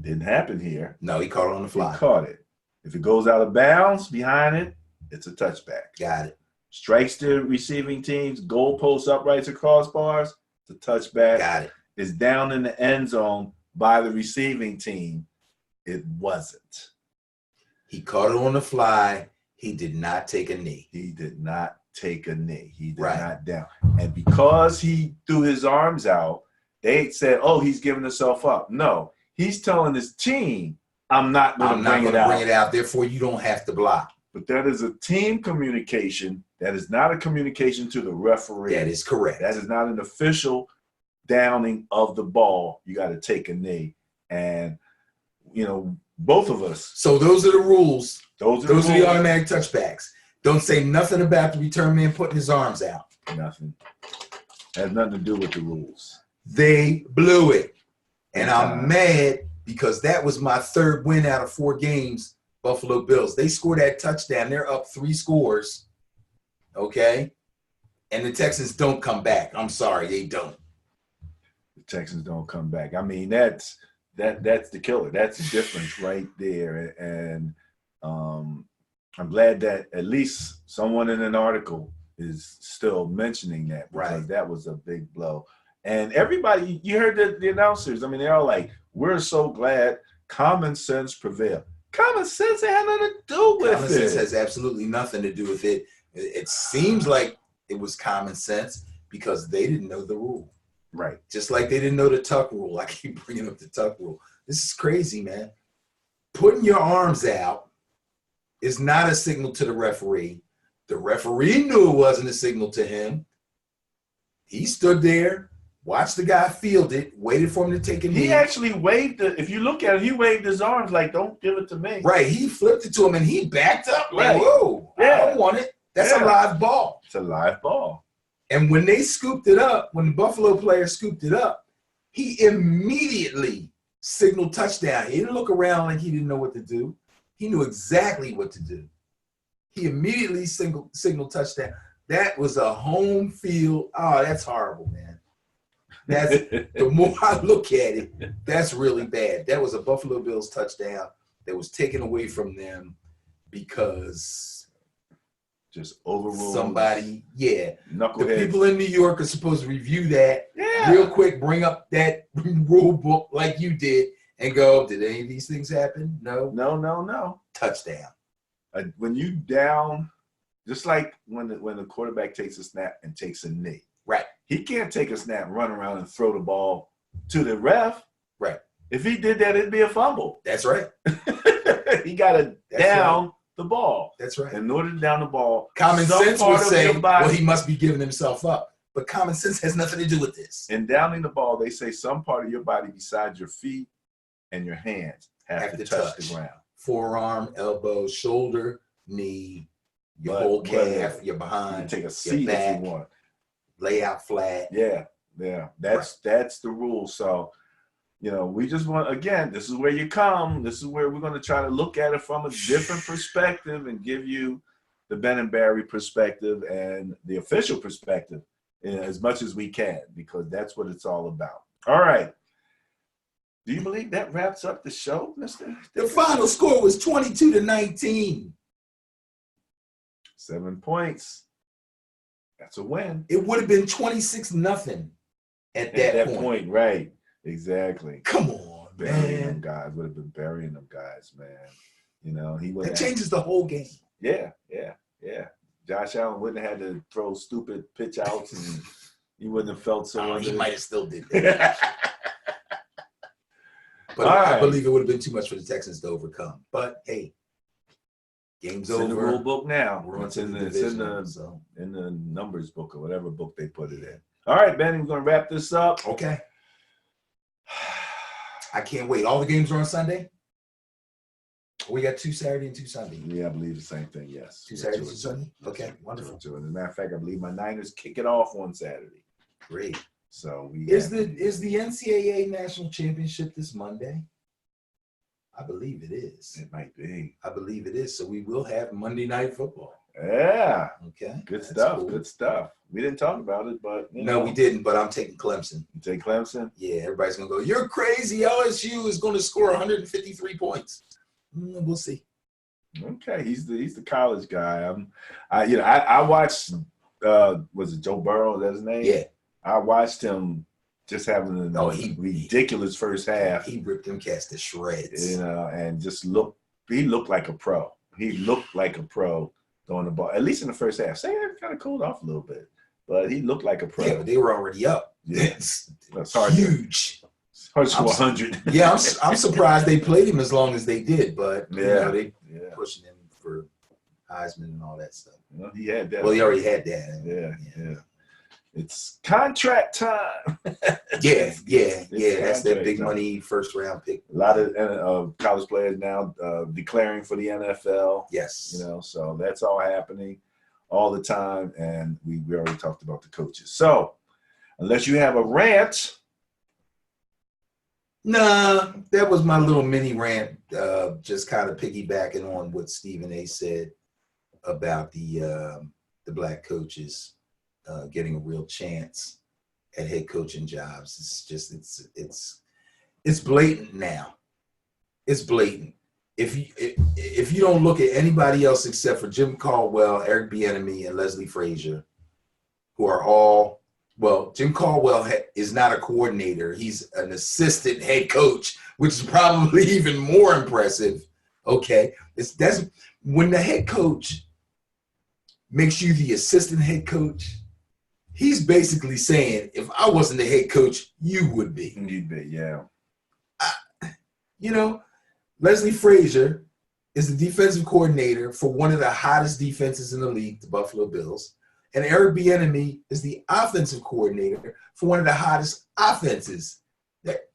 S1: Didn't happen here.
S2: No, he caught it on the
S1: He
S2: fly.
S1: caught it. If it goes out of bounds behind it, it's a touchback.
S2: Got it.
S1: Strikes the receiving team's goalposts, uprights, or crossbars, it's a touchback.
S2: Got it.
S1: Is down in the end zone by the receiving team, it wasn't.
S2: He caught it on the fly. He did not take a knee.
S1: He did not take a knee. He did
S2: Right.
S1: not down. And because he threw his arms out, they said, oh, he's giving himself up. No, he's telling his team, I'm not going to bring it out.
S2: Therefore, you don't have to block.
S1: But that is a team communication. That is not a communication to the referee.
S2: That is correct.
S1: That is not an official downing of the ball. You got to take a knee. And, you know, both of us.
S2: So those are the rules.
S1: Those are
S2: Those
S1: the
S2: are the
S1: rules.
S2: automatic touchbacks. Don't say nothing about the return man putting his arms out.
S1: Nothing. Has nothing to do with the rules.
S2: They blew it. And I'm
S1: Yeah.
S2: mad because that was my third win out of 4 games, Buffalo Bills. They scored that touchdown. They're up 3 scores. Okay? And the Texans don't come back. I'm sorry, they don't.
S1: The Texans don't come back. I mean, that's the killer. That's the difference right there. And I'm glad that at least someone in an article is still mentioning that, because
S2: Right.
S1: that was a big blow. And everybody, you heard the announcers. I mean, they're all like, we're so glad common sense prevailed. Common sense had nothing to do with
S2: Common
S1: it.
S2: sense has absolutely nothing to do with it. It seems like it was common sense because they didn't know the rule.
S1: Right.
S2: Just like they didn't know the tuck rule. I keep bringing up the tuck rule. This is crazy, man. Putting your arms out is not a signal to the referee. The referee knew it wasn't a signal to him. He stood there watched the guy field it, waited for him to take a knee.
S1: He actually waved it. If you look at it, he waved his arms like, don't give it to me.
S2: Right. He flipped it to him and he backed up like,
S1: Right.
S2: whoa,
S1: Yeah.
S2: I don't want it. That's a live ball.
S1: It's a live ball.
S2: And when they scooped it up, when the Buffalo player scooped it up, he immediately signaled touchdown. He didn't look around like he didn't know what to do. He knew exactly what to do. He immediately signaled touchdown. That was a home field. Oh, that's horrible, man. That's the more I look at it, that's really bad. That was a Buffalo Bills touchdown that was taken away from them because
S1: just overruled
S2: somebody. Yeah,
S1: knuckleheads.
S2: The people in New York are supposed to review that real quick, bring up that rule book like you did, and go, did any of these things happen? No. Touchdown.
S1: When you down, just like when the quarterback takes a snap and takes a knee.
S2: Right.
S1: He can't take a snap, run around, and throw the ball to the ref.
S2: Right.
S1: If he did that, it'd be a fumble.
S2: That's right.
S1: He got to down the ball.
S2: That's right.
S1: In order to down the ball,
S2: common sense would say, well, he must be giving himself up. But common sense has nothing to do with this.
S1: In downing the ball, they say some part of your body besides your feet and your hands have to touch the ground.
S2: Forearm, elbow, shoulder, knee, your whole calf, your behind,
S1: you take a seat
S2: back,
S1: if you want.
S2: Lay out flat.
S1: Yeah. That's the rule. So, we just want, again, this is where you come. This is where we're going to try to look at it from a different perspective and give you the Ben and Barry perspective and the official perspective as much as we can, because that's what it's all about. All right. Do you believe that wraps up the show, Mr.?
S2: The final score was 22-19.
S1: 7 points. That's a win.
S2: It would have been 26-0 at that point.
S1: Right. Exactly.
S2: Come on,
S1: burying
S2: man.
S1: them guys. Would have been burying them guys, man. He would.
S2: That changes the whole game.
S1: Yeah. Josh Allen wouldn't have had to throw stupid pitch outs, and he wouldn't have felt so.
S2: He might have still did that. But I believe it would have been too much for the Texans to overcome. But hey, game's over.
S1: In the rule book now.
S2: It's in
S1: the numbers book or whatever book they put it in. All right, Benny, we're going to wrap this up.
S2: Okay. I can't wait. All the games are on Sunday? We got 2 Saturday and 2 Sunday.
S1: Yeah, I believe the same thing, yes.
S2: 2 Saturday, 2 Sunday? Okay, wonderful.
S1: As a matter of fact, I believe my Niners kick it off on Saturday.
S2: Great.
S1: So
S2: is the NCAA National Championship this Monday? I believe it is.
S1: It might be.
S2: I believe it is. So we will have Monday Night Football.
S1: Yeah.
S2: Okay.
S1: Good stuff. Cool. Good stuff. We didn't talk about it, but
S2: no, we didn't. But I'm taking Clemson.
S1: You take Clemson?
S2: Yeah. Everybody's gonna go, you're crazy. LSU is going to score 153 points. We'll see.
S1: Okay, he's the college guy. I watched. Was it Joe Burrow? Is that his name?
S2: Yeah.
S1: I watched him just having a ridiculous first half.
S2: He ripped them cats to shreds.
S1: And just he looked like a pro. He looked like a pro throwing the ball, at least in the first half. Second half kind of cooled off a little bit, but he looked like a pro.
S2: Yeah, but they were already up.
S1: Yeah.
S2: It's huge.
S1: Hard to 100.
S2: Yeah, I'm surprised they played him as long as they did, but they pushing him for Heisman and all that stuff.
S1: He had that.
S2: Well, he already had that.
S1: Yeah. It's contract time.
S2: Yeah. That's that big money first round pick.
S1: A lot of college players now declaring for the NFL.
S2: Yes.
S1: So that's all happening all the time. And we already talked about the coaches. So unless you have a rant.
S2: Nah, that was my little mini rant, just kind of piggybacking on what Stephen A. said about the black coaches getting a real chance at head coaching jobs. It's just it's blatant now. It's blatant. If you don't look at anybody else except for Jim Caldwell, Eric Bieniemy, and Leslie Frazier, who are all Jim Caldwell is not a coordinator. He's an assistant head coach, which is probably even more impressive. Okay, that's when the head coach makes you the assistant head coach. He's basically saying, if I wasn't the head coach, you would be.
S1: You'd be, yeah.
S2: Leslie Frazier is the defensive coordinator for one of the hottest defenses in the league, the Buffalo Bills. And Eric Bieniemy is the offensive coordinator for one of the hottest offenses.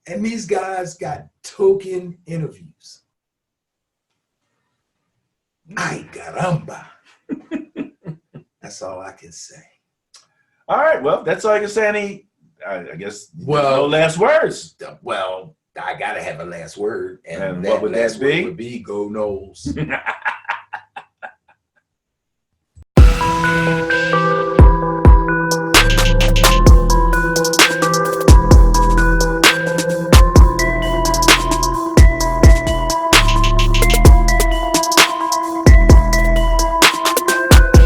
S2: And these guys got token interviews. Ay, caramba. That's all I can say.
S1: All right. Well, that's all I can say. I guess
S2: Well,
S1: no last words.
S2: Well, I got to have a last word.
S1: And
S2: that
S1: what would
S2: last
S1: that be?
S2: word would be go Knowles.